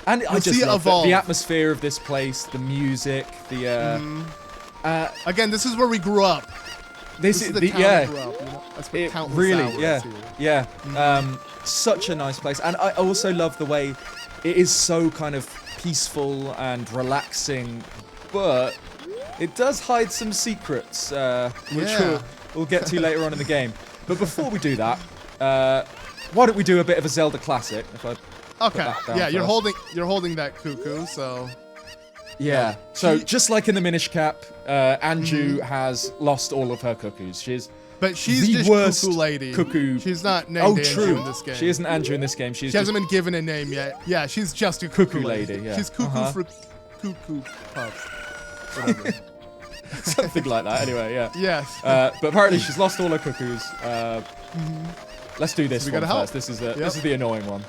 And I just love the atmosphere of this place, the music, the again, this is where we grew up. This is the town we grew up. That's what countless hours such a nice place. And I also love the way it is so kind of peaceful and relaxing, but it does hide some secrets, which we'll get to later on in the game. But before we do that, why don't we do a bit of a Zelda classic? If I okay, yeah, you're holding that cuckoo, so yeah. So just like in the Minish Cap, Anju has lost all of her cuckoos. But she's the just worst cuckoo lady. Cuckoo. She's not named Anju in this game. She isn't Anju in this game. She hasn't been given a name yet. Yeah, she's just a cuckoo lady. Yeah. She's cuckoo for cuckoo puffs. Whatever. Something like that. Anyway, yeah. Yes. But apparently she's lost all her cuckoos. Let's do this one first. This is the annoying one.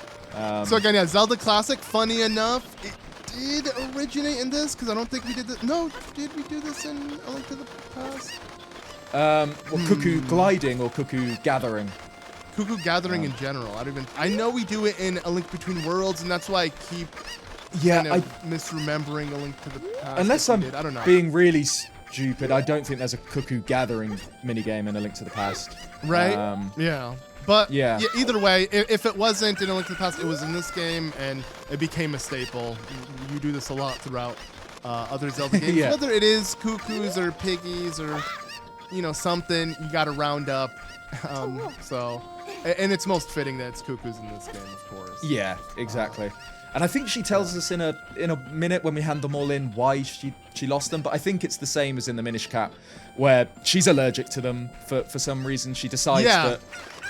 So again, yeah, Zelda Classic. Funny enough, it did originate in this because I don't think we did this. No, did we do this in A Link to the Past? Cuckoo gliding or cuckoo gathering? Cuckoo gathering in general. I know we do it in A Link Between Worlds, and that's why I keep misremembering A Link to the Past. Unless I'm being really stupid, I don't think there's a cuckoo gathering minigame in A Link to the Past. Right? Yeah. But either way, if it wasn't in A Link to the Past, it was in this game, and it became a staple. You do this a lot throughout other Zelda games. Whether it is cuckoos or piggies or something, you got to round up. And it's most fitting that it's cuckoos in this game, of course. Yeah, exactly. And I think she tells us in a minute when we hand them all in why she lost them. But I think it's the same as in the Minish Cap, where she's allergic to them for some reason. She decides that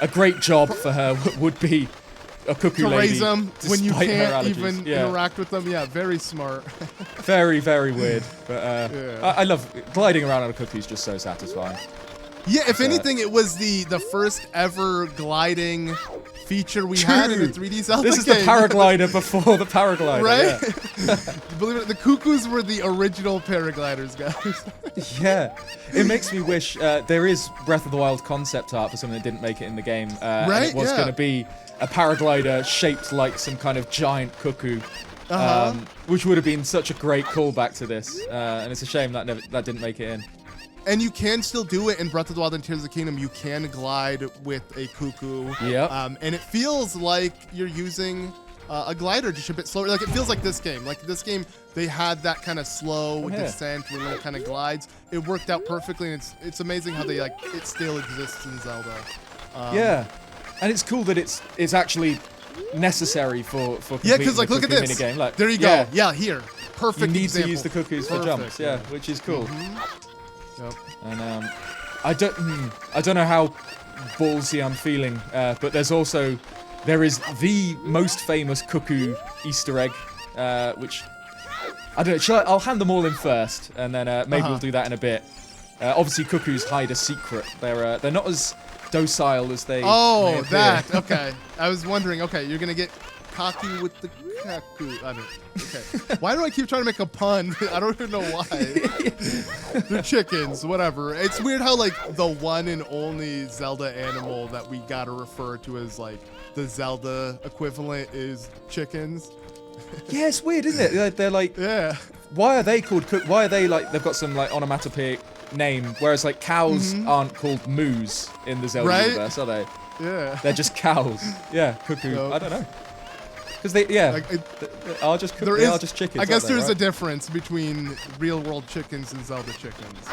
a great job for her would be a cuckoo lady. To raise them when you can't even interact with them. Yeah, very smart. Very, very weird. But I love gliding around on a cuckoo is just so satisfying. Yeah, if anything, it was the first ever gliding feature we had in a 3D Zelda game. This is the paraglider before the paraglider. Right? Yeah. Believe it, the cuckoos were the original paragliders, guys. Yeah. It makes me wish there is Breath of the Wild concept art for something that didn't make it in the game. Right? And it was going to be a paraglider shaped like some kind of giant cuckoo. Which would have been such a great callback to this. And it's a shame that that didn't make it in. And you can still do it in Breath of the Wild and Tears of the Kingdom. You can glide with a cuckoo. Yeah. And it feels like you're using a glider just a bit slower. Like, it feels like this game. Like, this game, they had that kind of slow descent where it kind of glides. It worked out perfectly, and it's amazing how they, like, it still exists in Zelda. Yeah. And it's cool that it's actually necessary for yeah, because, like, look at this. Minigame. Like, there you go. Yeah, here. Perfect You need example. to use the cuckoos for jumps, yeah, which is cool. Yep. And I don't know how ballsy I'm feeling, but there is the most famous cuckoo Easter egg, which I don't know. I'll hand them all in first, and then maybe we'll do that in a bit. Obviously, cuckoos hide a secret. They're not as docile as they. Oh, may appear. that. Okay. I was wondering. Okay, you're gonna get cocky with the cuckoo. I don't. Okay. Why do I keep trying to make a pun? I don't even know why. They're chickens. Whatever. It's weird how like the one and only Zelda animal that we gotta refer to as like the Zelda equivalent is chickens. Yeah, it's weird, isn't it? They're like. Yeah. Why are they called cook? Why are they like? They've got some like onomatopoeic name, whereas like cows aren't called moos in the Zelda universe, are they? Yeah. They're just cows. Yeah, cuckoo. Nope. I don't know. Because they are just chickens. I guess there's a difference between real world chickens and Zelda chickens.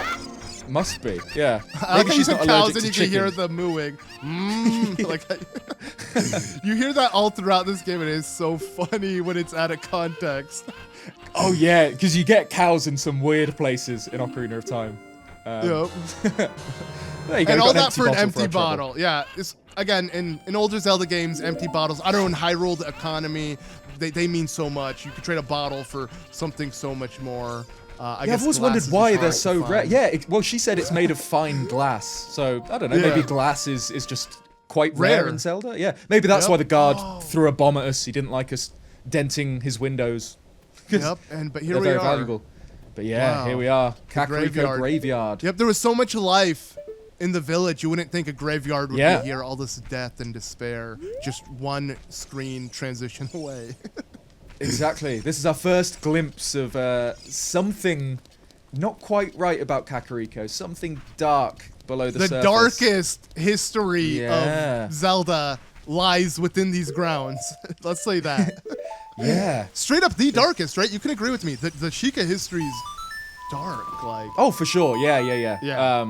Must be, yeah. I like how you said cows and you can can hear the mooing. Like, you hear that all throughout this game, and it is so funny when it's out of context. Oh yeah, because you get cows in some weird places in Ocarina of Time. Yep. There you go, and all that for an empty empty bottle. Yeah. It's, again, in older Zelda games, empty bottles. I don't know, in Hyrule, the economy, they mean so much. You could trade a bottle for something so much more. I guess I've always wondered why they're so rare. Yeah, well, she said it's made of fine glass. So, I don't know, maybe glass is just quite rare in Zelda. Yeah, maybe that's why the guard threw a bomb at us. He didn't like us denting his windows. Yep, but here we are. Very valuable. But yeah, here we are. Kakariko Graveyard. Yep, there was so much life in the village. You wouldn't think a graveyard would be here. All this death and despair. Just one screen transition away. Exactly. This is our first glimpse of something not quite right about Kakariko. Something dark below the surface. The darkest history of Zelda lies within these grounds. Let's say that. Yeah. Straight up the darkest, right? You can agree with me. The Sheikah history's dark, like. Oh, for sure. Yeah.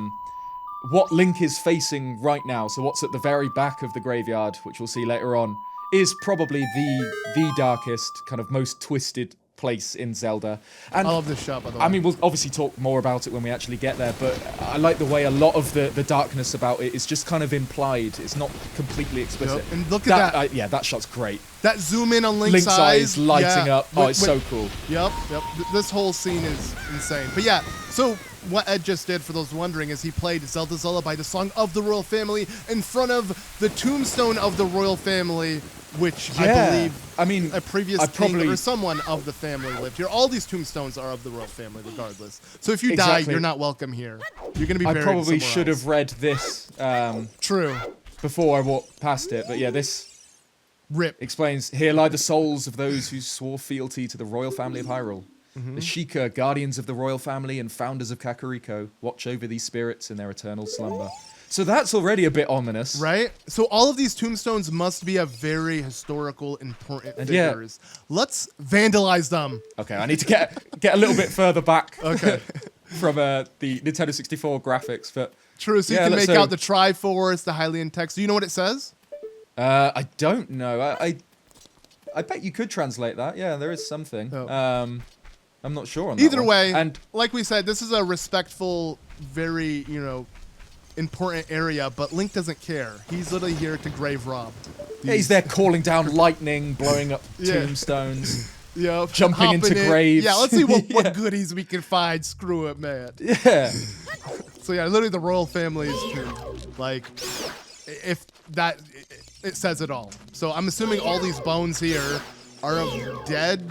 What Link is facing right now, so what's at the very back of the graveyard, which we'll see later on, is probably the darkest, kind of most twisted place in Zelda. And I love this shot, by the way. I mean, we'll obviously talk more about it when we actually get there, but I like the way a lot of the darkness about it is just kind of implied. It's not completely explicit. Yep. And look at that. Yeah, that shot's great. That zoom in on Link's eyes lighting up. Oh, it's so cool. Yep. This whole scene is insane. But yeah, so what Ed just did, for those wondering, is he played Zelda's Lullaby, the song of the royal family, in front of the tombstone of the royal family, which I believe a previous king or someone of the family lived here. All these tombstones are of the royal family, regardless. So if you die, you're not welcome here. You're going to be buried I probably should else. have read this True. Before I walked past it, but yeah, this explains, here lie the souls of those who swore fealty to the royal family of Hyrule. The Sheikah, guardians of the royal family and founders of Kakariko, watch over these spirits in their eternal slumber. So that's already a bit ominous. Right? So all of these tombstones must be a very historical, important figures. Let's vandalize them. Okay, I need to get a little bit further back from the Nintendo 64 graphics. But true, so you can make out the Triforce, the Hylian text. Do you know what it says? I don't know. I bet you could translate that. Yeah, there is something. I'm not sure on that. Either way, and like we said, this is a respectful, very, important area, but Link doesn't care. He's literally here to grave rob. Yeah, he's there calling down lightning, blowing up tombstones, jumping into in. graves. Yeah, let's see what goodies we can find. Screw it, man. Yeah. So yeah, literally the royal family's tomb. Like, if that, it says it all. So I'm assuming all these bones here are of dead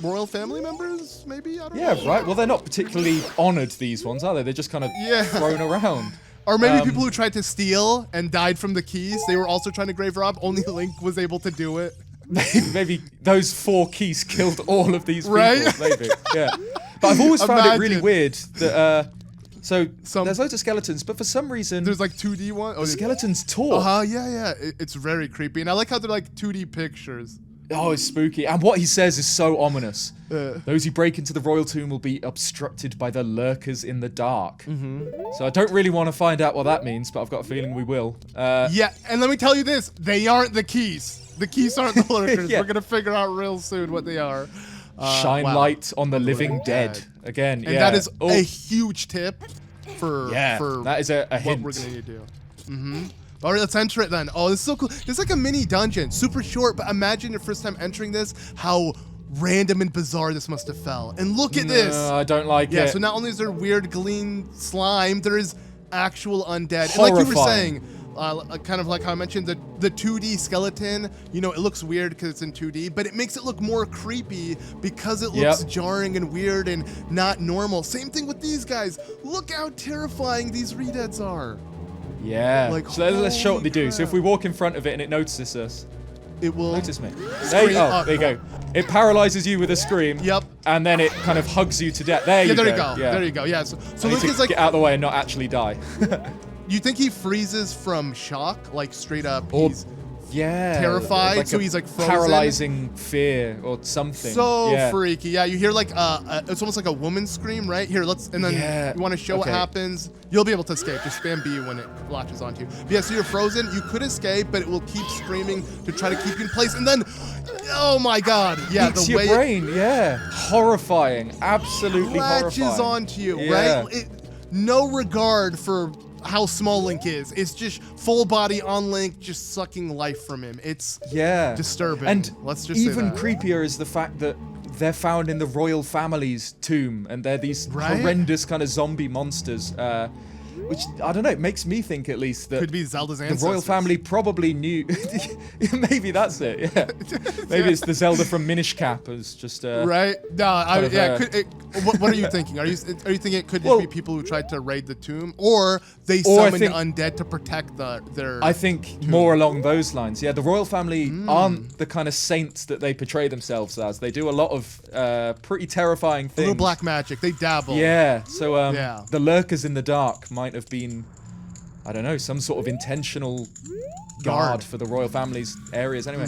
royal family members, maybe? I don't know. Yeah, right. Well, they're not particularly honored, these ones, are they? They're just kind of thrown around. Or maybe people who tried to steal and died from the keys, they were also trying to grave rob. Only Link was able to do it. Maybe those 4 keys killed all of these people. Right? Maybe, yeah. But I've always found it really weird that, there's loads of skeletons, but for some reason... There's like 2D ones? The skeleton's talk. Yeah. It's very creepy. And I like how they're like 2D pictures. Oh, it's spooky. And what he says is so ominous. Those who break into the royal tomb will be obstructed by the lurkers in the dark. So I don't really want to find out what that means, but I've got a feeling we will. Yeah, and let me tell you this. They aren't the keys. The keys aren't the lurkers. We're going to figure out real soon what they are. Shine light on the living dead. Again, and that is a huge tip for that is a hint. What we're going to need to do. All right, let's enter it then. Oh, this is so cool. It's like a mini dungeon, super short, but imagine your first time entering this, how random and bizarre this must have felt. And look at this. I don't like it. Yeah, so not only is there weird green slime, there is actual undead. Horrifying. And like you were saying, kind of like how I mentioned, the 2D skeleton, you know, it looks weird because it's in 2D, but it makes it look more creepy because it looks jarring and weird and not normal. Same thing with these guys. Look how terrifying these redeads are. Yeah. Like, so let's show what they do. So if we walk in front of it and it notices us, it will notice me. There you go. It paralyzes you with a scream. Yep. And then it kind of hugs you to death. There you go. There you go. Yeah. So Link is like, get out of the way and not actually die. You think he freezes from shock, like straight up? He's terrified, like so he's like frozen. Paralyzing fear or something. So freaky. Yeah, you hear like it's almost like a woman scream, right? Here, and then you want to show what happens. You'll be able to escape. Just spam B when it latches onto you. But yeah, so you're frozen. You could escape, but it will keep screaming to try to keep you in place. And then, oh my God, yeah, eats your brain. Horrifying, absolutely latches horrifying. Onto you, right? No regard for how small Link is. It's just full body on Link, just sucking life from him. It's disturbing. And let's just even creepier is the fact that they're found in the royal family's tomb, and they're these horrendous kind of zombie monsters. Which, I don't know, it makes me think at least that could be Zelda's ancestors. The royal family probably knew. Maybe that's it, Maybe it's the Zelda from Minish Cap as just right? No, what are you thinking? Are you thinking it could just be people who tried to raid the tomb, or they summoned undead to protect their I think tomb? More along those lines. Yeah, the royal family aren't the kind of saints that they portray themselves as. They do a lot of pretty terrifying things. A little black magic. They dabble. Yeah, so the lurkers in the dark might have been, I don't know, some sort of intentional guard for the royal family's areas. Anyway,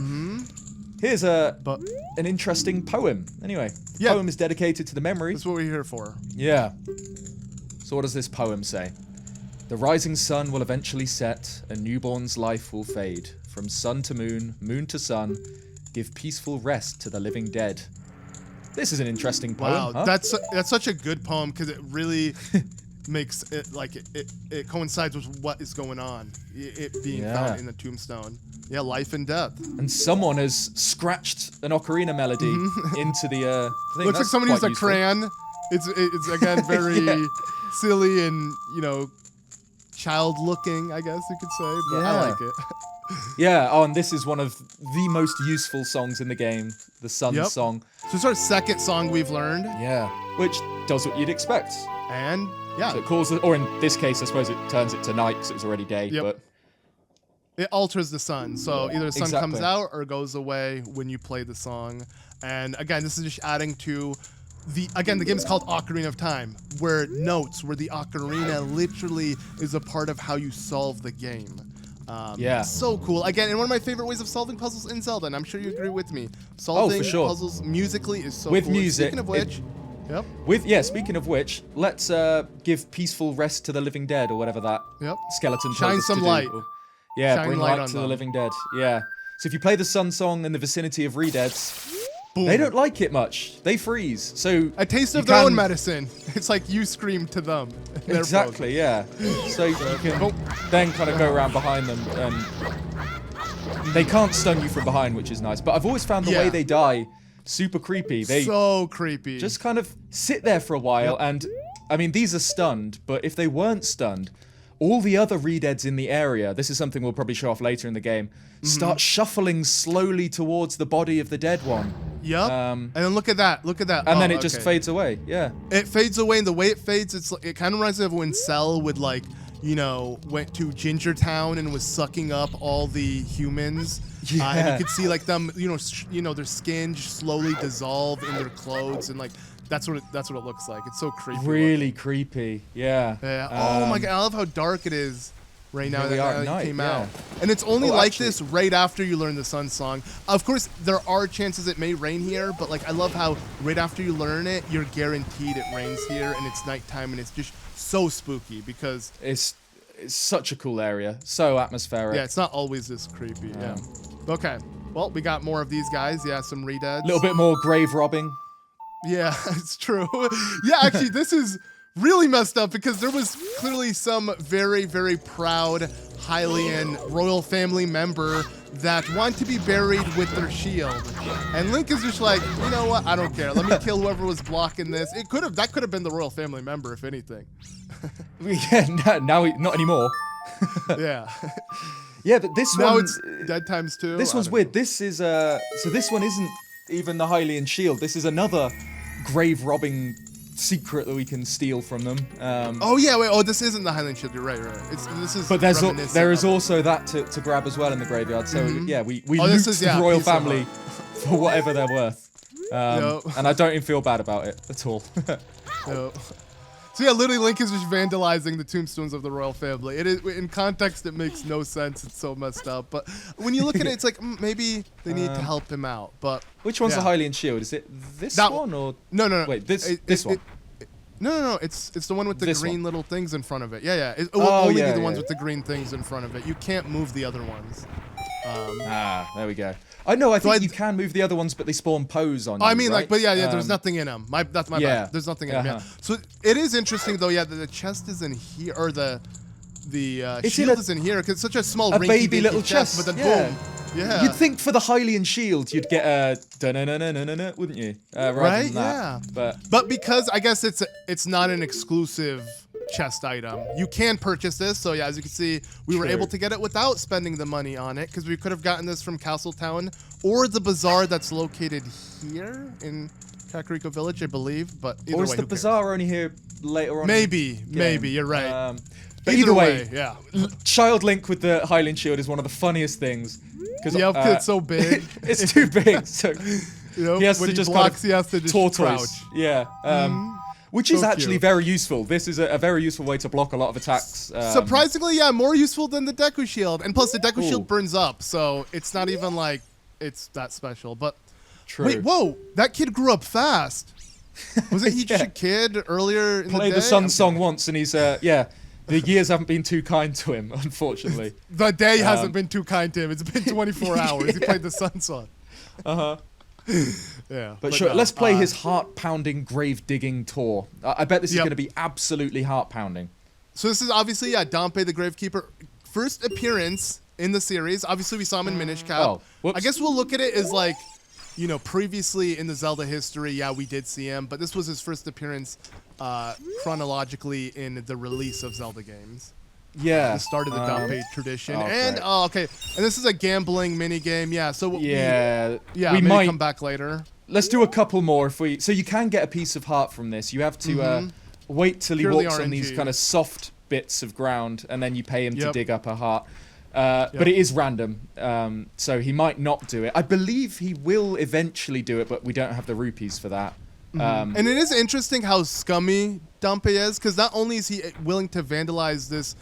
here's an interesting poem. Anyway, the poem is dedicated to the memory. That's what we're here for. Yeah. So what does this poem say? The rising sun will eventually set, a newborn's life will fade. From sun to moon, moon to sun, give peaceful rest to the living dead. This is an interesting poem. Wow, that's such a good poem because it really makes it like it coincides with what is going on. It being found in the tombstone. Yeah, life and death. And someone has scratched an ocarina melody into the thing. Looks like someone used a crayon. It's again very silly and child looking, I guess you could say, but I like it. And this is one of the most useful songs in the game, the Sun song. So it's our second song we've learned. Yeah, which does what you'd expect. And so it calls it, or in this case, I suppose it turns it to night because it was already day. But it alters the sun, so either the sun comes out or goes away when you play the song. And again, this is just adding to the game is called Ocarina of Time, where the ocarina literally is a part of how you solve the game. So cool. Again, and one of my favorite ways of solving puzzles in Zelda, and I'm sure you agree with me. Solving puzzles musically is so with cool. Music. Speaking of which, speaking of which, let's give peaceful rest to the living dead, or whatever that skeleton shine told us some to light. Do. Bring light to the living dead. Yeah. So if you play the Sun Song in the vicinity of redeads, they don't like it much. They freeze. So a taste of their own medicine. It's like you scream to them. Exactly, So you can then kind of go around behind them, and they can't stun you from behind, which is nice. But I've always found the way they die super creepy. So creepy. Just kind of sit there for a while, and I mean, these are stunned, but if they weren't stunned, all the other Redeads in the area, this is something we'll probably show off later in the game, start shuffling slowly towards the body of the dead one. Yep. And then look at that. Look at that. And then it just fades away. Yeah. It fades away, and the way it fades, it kind of reminds me of when Cell would like, went to Ginger Town and was sucking up all the humans. Yeah. And you could see like them, their skin just slowly dissolve in their clothes, and like that's what it looks like. It's so creepy. Really creepy. Yeah. Yeah. Oh my god, I love how dark it is right now that it came out. And it's only this right after you learn the Sun Song. Of course, there are chances it may rain here, but like I love how right after you learn it, you're guaranteed it rains here, and it's nighttime, and it's just so spooky because it's such a cool area, so atmospheric. Yeah, it's not always this creepy. Yeah. Okay. Well, we got more of these guys. Yeah, some Redeads. A little bit more grave robbing. Yeah, it's true. Yeah, actually, this is really messed up because there was clearly some very, very proud Hylian royal family member that want to be buried with their shield. And Link is just like, you know what? I don't care. Let me kill whoever was blocking this. That could have been the royal family member, if anything. Yeah, now not anymore. Yeah. Yeah, but this now one... it's dead times 2. This one's weird. This is, so this one isn't even the Hylian shield. This is another grave robbing secret that we can steal from them. Oh yeah, wait. Oh, this isn't the Hylian shield. You're right. This is. But there is also that to grab as well in the graveyard. So yeah, we loot the royal family for whatever they're worth. And I don't even feel bad about it at all. No. So yeah, literally Link is just vandalizing the tombstones of the royal family. It is, in context, it makes no sense. It's so messed up. But when you look at it, it's like maybe they need to help him out. But which one's the Hylian shield? Is it this one or no? Wait, this one. No. It's the one with the green little things in front of it. Yeah. It will only be the ones with the green things in front of it. You can't move the other ones. There we go. I know. I think you can move the other ones, but they spawn pose on you. I mean, right? like, but yeah, there's nothing in them. That's my bad. There's nothing in them. Yeah. So it is interesting though. Yeah, the chest is in here, or the shield is in here because it's such a small, baby little chest. But then boom. Yeah. You'd think for the Hylian shield, you'd get a da-na-na-na-na-na, wouldn't you? Right? Than that. Yeah. But because I guess it's not an exclusive chest item, you can purchase this. So yeah, as you can see, we were able to get it without spending the money on it because we could have gotten this from Castletown or the bazaar that's located here in Kakariko Village, I believe. But either or is way, the bazaar only here later on? Maybe you're right. But either way, yeah. Child Link with the Hylian shield is one of the funniest things. Because it's so big. It's too big. So he has to just he has to just crouch. Yeah. Which is actually very useful. This is a very useful way to block a lot of attacks. Surprisingly, yeah, more useful than the Deku Shield. And plus, the Deku Shield burns up, so it's not even like it's that special. But wait, whoa, that kid grew up fast. Wasn't he just a kid earlier in the day? Played the Sun Song once, and he's the years haven't been too kind to him, unfortunately. The day hasn't been too kind to him. It's been 24 hours. He played the Sun Song. Yeah. But sure, let's play his heart-pounding grave-digging tour. I bet this is going to be absolutely heart-pounding. So this is obviously, Dampé the Gravekeeper. First appearance in the series. Obviously, we saw him in Minish Cap. Oh, I guess we'll look at it as like, previously in the Zelda history, we did see him. But this was his first appearance chronologically in the release of Zelda games. Yeah. The start of the Dampé tradition. And, okay. And this is a gambling minigame. Yeah, so we might come back later. Let's do a couple more. So you can get a piece of heart from this. You have to wait till he walks on these kind of soft bits of ground, and then you pay him to dig up a heart. But it is random, so he might not do it. I believe he will eventually do it, but we don't have the rupees for that. And it is interesting how scummy Dampé is, because not only is he willing to vandalize this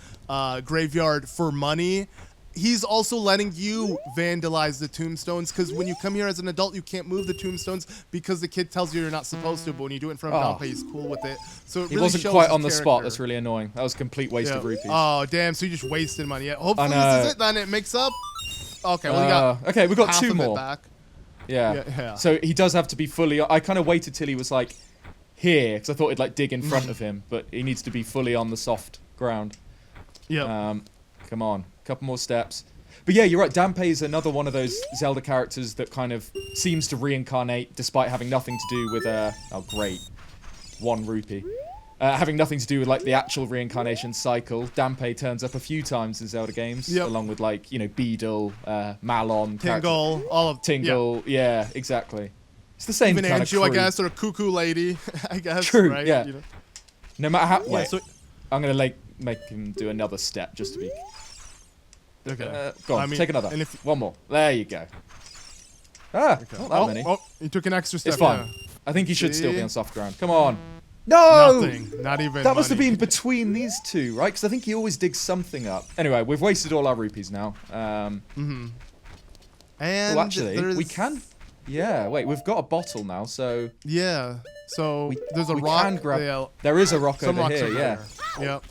graveyard for money, he's also letting you vandalize the tombstones, because when you come here as an adult, you can't move the tombstones because the kid tells you you're not supposed to, but when you do it in front of Dampé, he's cool with it. So it he really wasn't quite on the spot. That's really annoying. That was a complete waste of rupees. Oh, damn. So you just wasted money. Yeah, hopefully this is it, then it makes up. Okay, well, we got okay, we got half two of more. It back. Yeah. So he does have to be fully... I kind of waited till he was, like, here, because I thought he'd, like, dig in front of him, but he needs to be fully on the soft ground. Yeah. Come on. Couple more steps. But yeah, you're right. Dampé is another one of those Zelda characters that kind of seems to reincarnate despite having nothing to do with... oh, great. 1 rupee. Having nothing to do with like the actual reincarnation cycle, Dampé turns up a few times in Zelda games, along with like Beedle, Malon, Tingle, all of Tingle. Yeah, exactly. It's the same kind of crew. I guess, or a cuckoo lady, I guess. True. Right? Yeah. No matter how. Wait, so I'm gonna like make him do another step just to be. Okay. Go on, take another. One more. There you go. Ah, not that many. Oh, you took an extra step. It's fine. I think he should still be on soft ground. Come on. No! Nothing. Not even That must have been between these two, right? Because I think he always digs something up. Anyway, we've wasted all our rupees now. And actually, we can... Yeah, wait, we've got a bottle now, so... Yeah, so there's a rock. Can grab... There is a rock over here, yeah. Yep.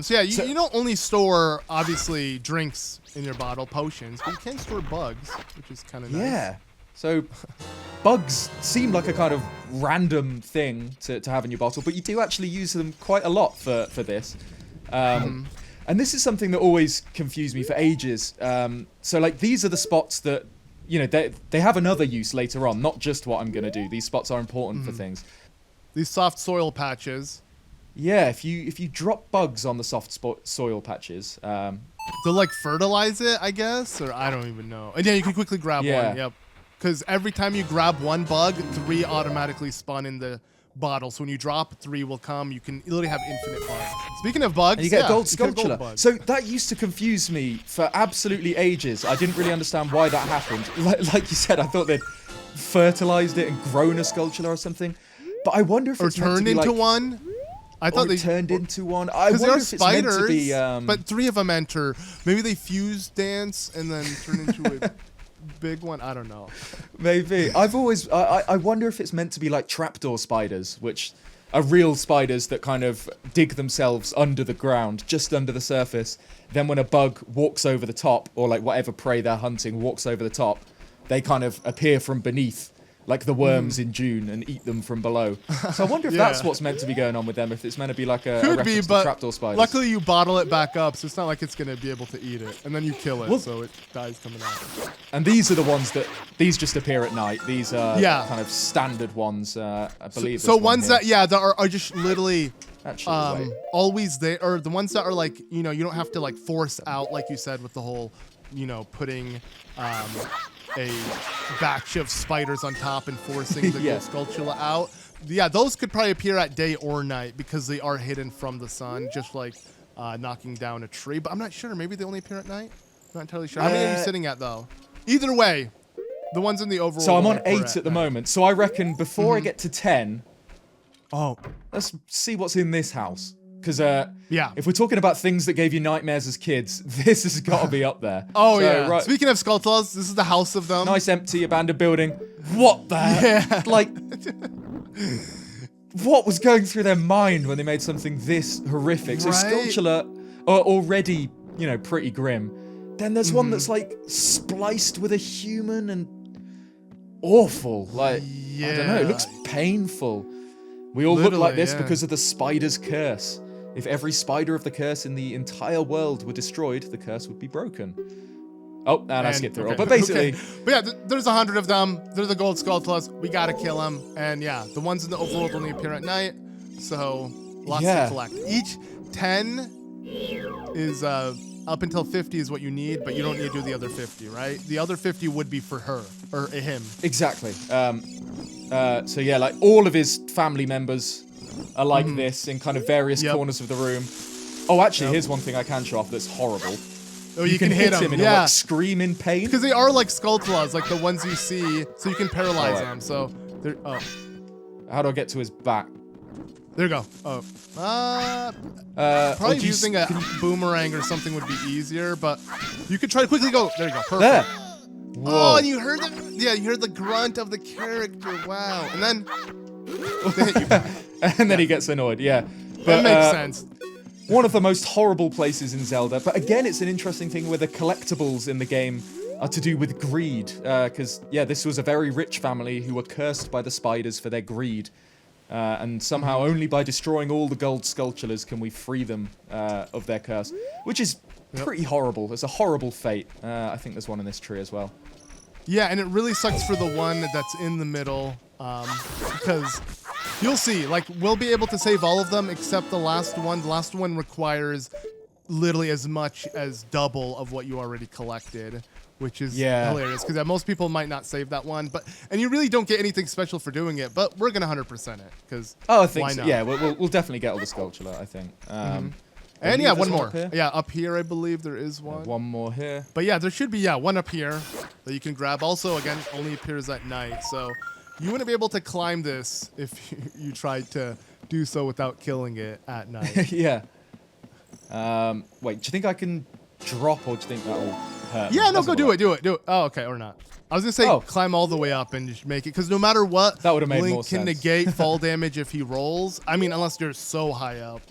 So yeah, you don't only store, obviously, drinks in your bottle, potions, but you can store bugs, which is kind of nice. Yeah. So, bugs seem like a kind of random thing to have in your bottle, but you do actually use them quite a lot for this. And this is something that always confused me for ages. So, like, these are the spots that, they have another use later on, not just what I'm going to do. These spots are important for things. These soft soil patches. Yeah, if you drop bugs on the soft soil patches... They'll, like, fertilize it, I guess? Or I don't even know. And yeah, you can quickly grab one, yep. Because every time you grab one bug, 3 automatically spawn in the bottle. So when you drop, 3 will come. You can literally have infinite bugs. Speaking of bugs, and you get a gold Skulltula. So that used to confuse me for absolutely ages. I didn't really understand why that happened. Like you said, I thought they'd fertilized it and grown a Skulltula or something. But I wonder if it's turned into one. I thought they turned into one. I wonder if it's meant to be. But 3 of them enter. Maybe they fuse dance and then turn into a big one. I don't know. Maybe. I've always. I wonder if it's meant to be like trapdoor spiders, which are real spiders that kind of dig themselves under the ground, just under the surface. Then when a bug walks over the top, or like whatever prey they're hunting walks over the top, they kind of appear from beneath. Like the worms in June, and eat them from below. So I wonder if that's what's meant to be going on with them, if it's meant to be like a reference to trapdoor spiders. Luckily you bottle it back up, so it's not like it's going to be able to eat it. And then you kill it, so it dies coming out. And these are the ones that... These just appear at night. These are kind of standard ones, I believe. So ones that are just literally... Actually, always there, or the ones that are like, you don't have to like force out, like you said, with the whole, putting... a batch of spiders on top and forcing the gold Skulltula out. Yeah, those could probably appear at day or night because they are hidden from the sun, just like knocking down a tree. But I'm not sure. Maybe they only appear at night? I'm not entirely sure. How many are you sitting at, though? Either way, the ones in the overall... So I'm on 8 at the moment. So I reckon before I get to 10... Oh. Let's see what's in this house. Because if we're talking about things that gave you nightmares as kids, this has got to be up there. Oh, so, yeah. Right. Speaking of Skulltulas, this is the house of them. Nice, empty, abandoned building. What the heck? Like, what was going through their mind when they made something this horrific? So Skulltula are already, pretty grim. Then there's one that's, like, spliced with a human and awful. Like, I don't know, it looks painful. We all look like this because of the spider's curse. If every spider of the curse in the entire world were destroyed, the curse would be broken. Oh, and I skipped through it all. But basically... But yeah, there's 100 of them. They're the gold Skulltulas. We gotta kill them. And yeah, the ones in the overworld only appear at night. So, lots to collect. Each 10 is... up until 50 is what you need, but you don't need to do the other 50, right? The other 50 would be for her, or him. Exactly. So yeah, like all of his family members are like this in kind of various corners of the room. Oh, actually, here's one thing I can show off that's horrible. Oh, you can hit him and he'll like scream in pain. Because they are like Skulltulas, like the ones you see, so you can paralyze them. So, how do I get to his back? There you go. Probably using a boomerang or something would be easier, but you could try to quickly go. There you go. Perfect. There. Whoa. Oh, and you heard you heard the grunt of the character. Wow. And then they hit you back. And then he gets annoyed. Yeah. But, that makes sense. One of the most horrible places in Zelda, but again, it's an interesting thing where the collectibles in the game are to do with greed. Because, this was a very rich family who were cursed by the spiders for their greed. And somehow only by destroying all the gold Skulltulas can we free them of their curse. Which is pretty horrible. It's a horrible fate. I think there's one in this tree as well. Yeah, and it really sucks for the one that's in the middle. Because You'll see. Like, we'll be able to save all of them except the last one. The last one requires literally as much as double of what you already collected, which is hilarious because most people might not save that one. And you really don't get anything special for doing it, but we're gonna 100% it because I think so. Yeah, we'll definitely get all the sculpture, I think. And yeah, one more. Yeah, up here I believe there is one. One more here. But yeah, there should be one up here that you can grab. Also, again, only appears at night, so you wouldn't be able to climb this if you tried to do so without killing it at night. Yeah. Wait, do you think I can drop, or do you think that'll hurt? Yeah, no, go do it. Oh, okay, or not. I was gonna say climb all the way up and just make it, because no matter what, that would have made Link more sense. can negate fall damage if he rolls. I mean, unless you're so high up.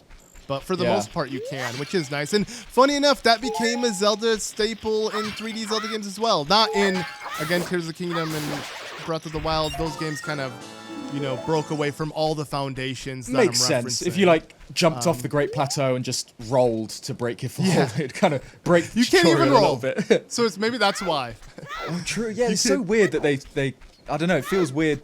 But for the most part, you can, which is nice. And funny enough, that became a Zelda staple in 3D Zelda games as well. Not in, again, Tears of the Kingdom and Breath of the Wild. Those games kind of, broke away from all the foundations that Makes sense. If you, jumped off the Great Plateau and just rolled to break your fall, it'd kind of break the tutorial a little bit. So maybe that's why. Oh, true. Yeah, it's so weird that they I don't know, it feels weird.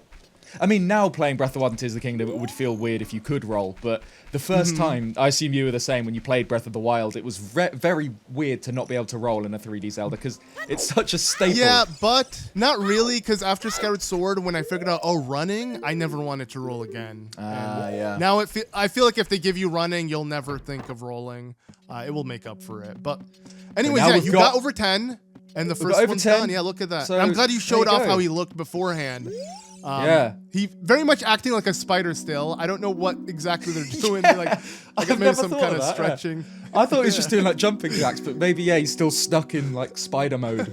I mean, now playing Breath of the Wild and Tears of the Kingdom, it would feel weird if you could roll, but the first time, I assume you were the same when you played Breath of the Wild, it was very weird to not be able to roll in a 3D Zelda, because it's such a staple. Yeah, but not really, because after Skyward Sword, when I figured out, running, I never wanted to roll again. Yeah. Now I feel like if they give you running, you'll never think of rolling. It will make up for it. But anyways, you got over 10, and the first one's done. Yeah, look at that. So, I'm glad you showed off how he looked beforehand. He very much acting like a spider still. I don't know what exactly they're doing. I guess maybe some kind of stretching. I thought he was just doing jumping jacks, but maybe he's still stuck in spider mode.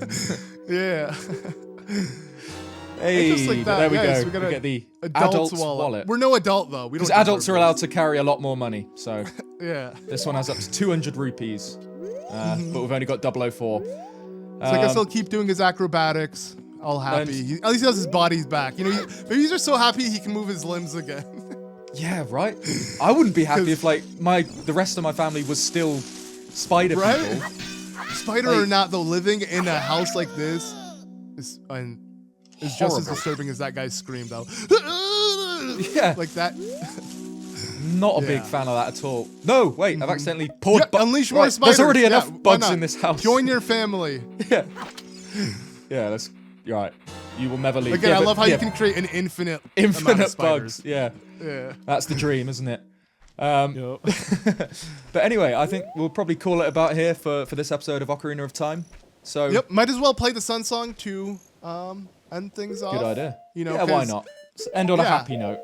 Yeah. Hey, just like that. There we go. We get the adult's wallet. We're no adult though. Because adults are allowed to carry a lot more money. So yeah. This one has up to 200 rupees, but we've only got 004. So I guess he'll keep doing his acrobatics. All happy. At least he has his body's back. Maybe he's just so happy he can move his limbs again. Yeah, right. I wouldn't be happy if the rest of my family was still spider people. Spider or not, though, living in a house like this is just as disturbing as that guy's scream, though. Yeah, like that. Not a big fan of that at all. No, wait, I've accidentally poured. Unleash more spiders. There's already enough bugs in this house. Join your family. Yeah. Yeah, that's right. You will never leave. Again, I love how you can create an infinite bugs. Yeah. That's the dream, isn't it? But anyway, I think we'll probably call it about here for this episode of Ocarina of Time. So might as well play the Sun Song to end things off. Good idea. Why not? End on a happy note.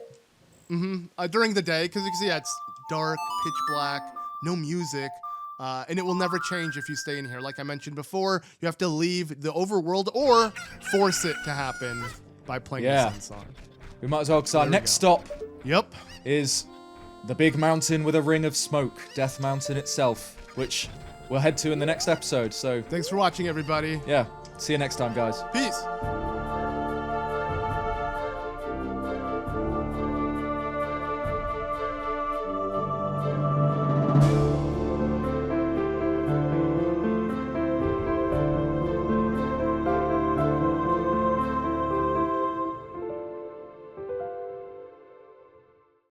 During the day, because you can see it's dark, pitch black, no music. And it will never change if you stay in here. Like I mentioned before, you have to leave the overworld or force it to happen by playing the Sun Song. We might as well, because our next stop is the big mountain with a ring of smoke, Death Mountain itself, which we'll head to in the next episode. So thanks for watching, everybody. Yeah, see you next time, guys. Peace.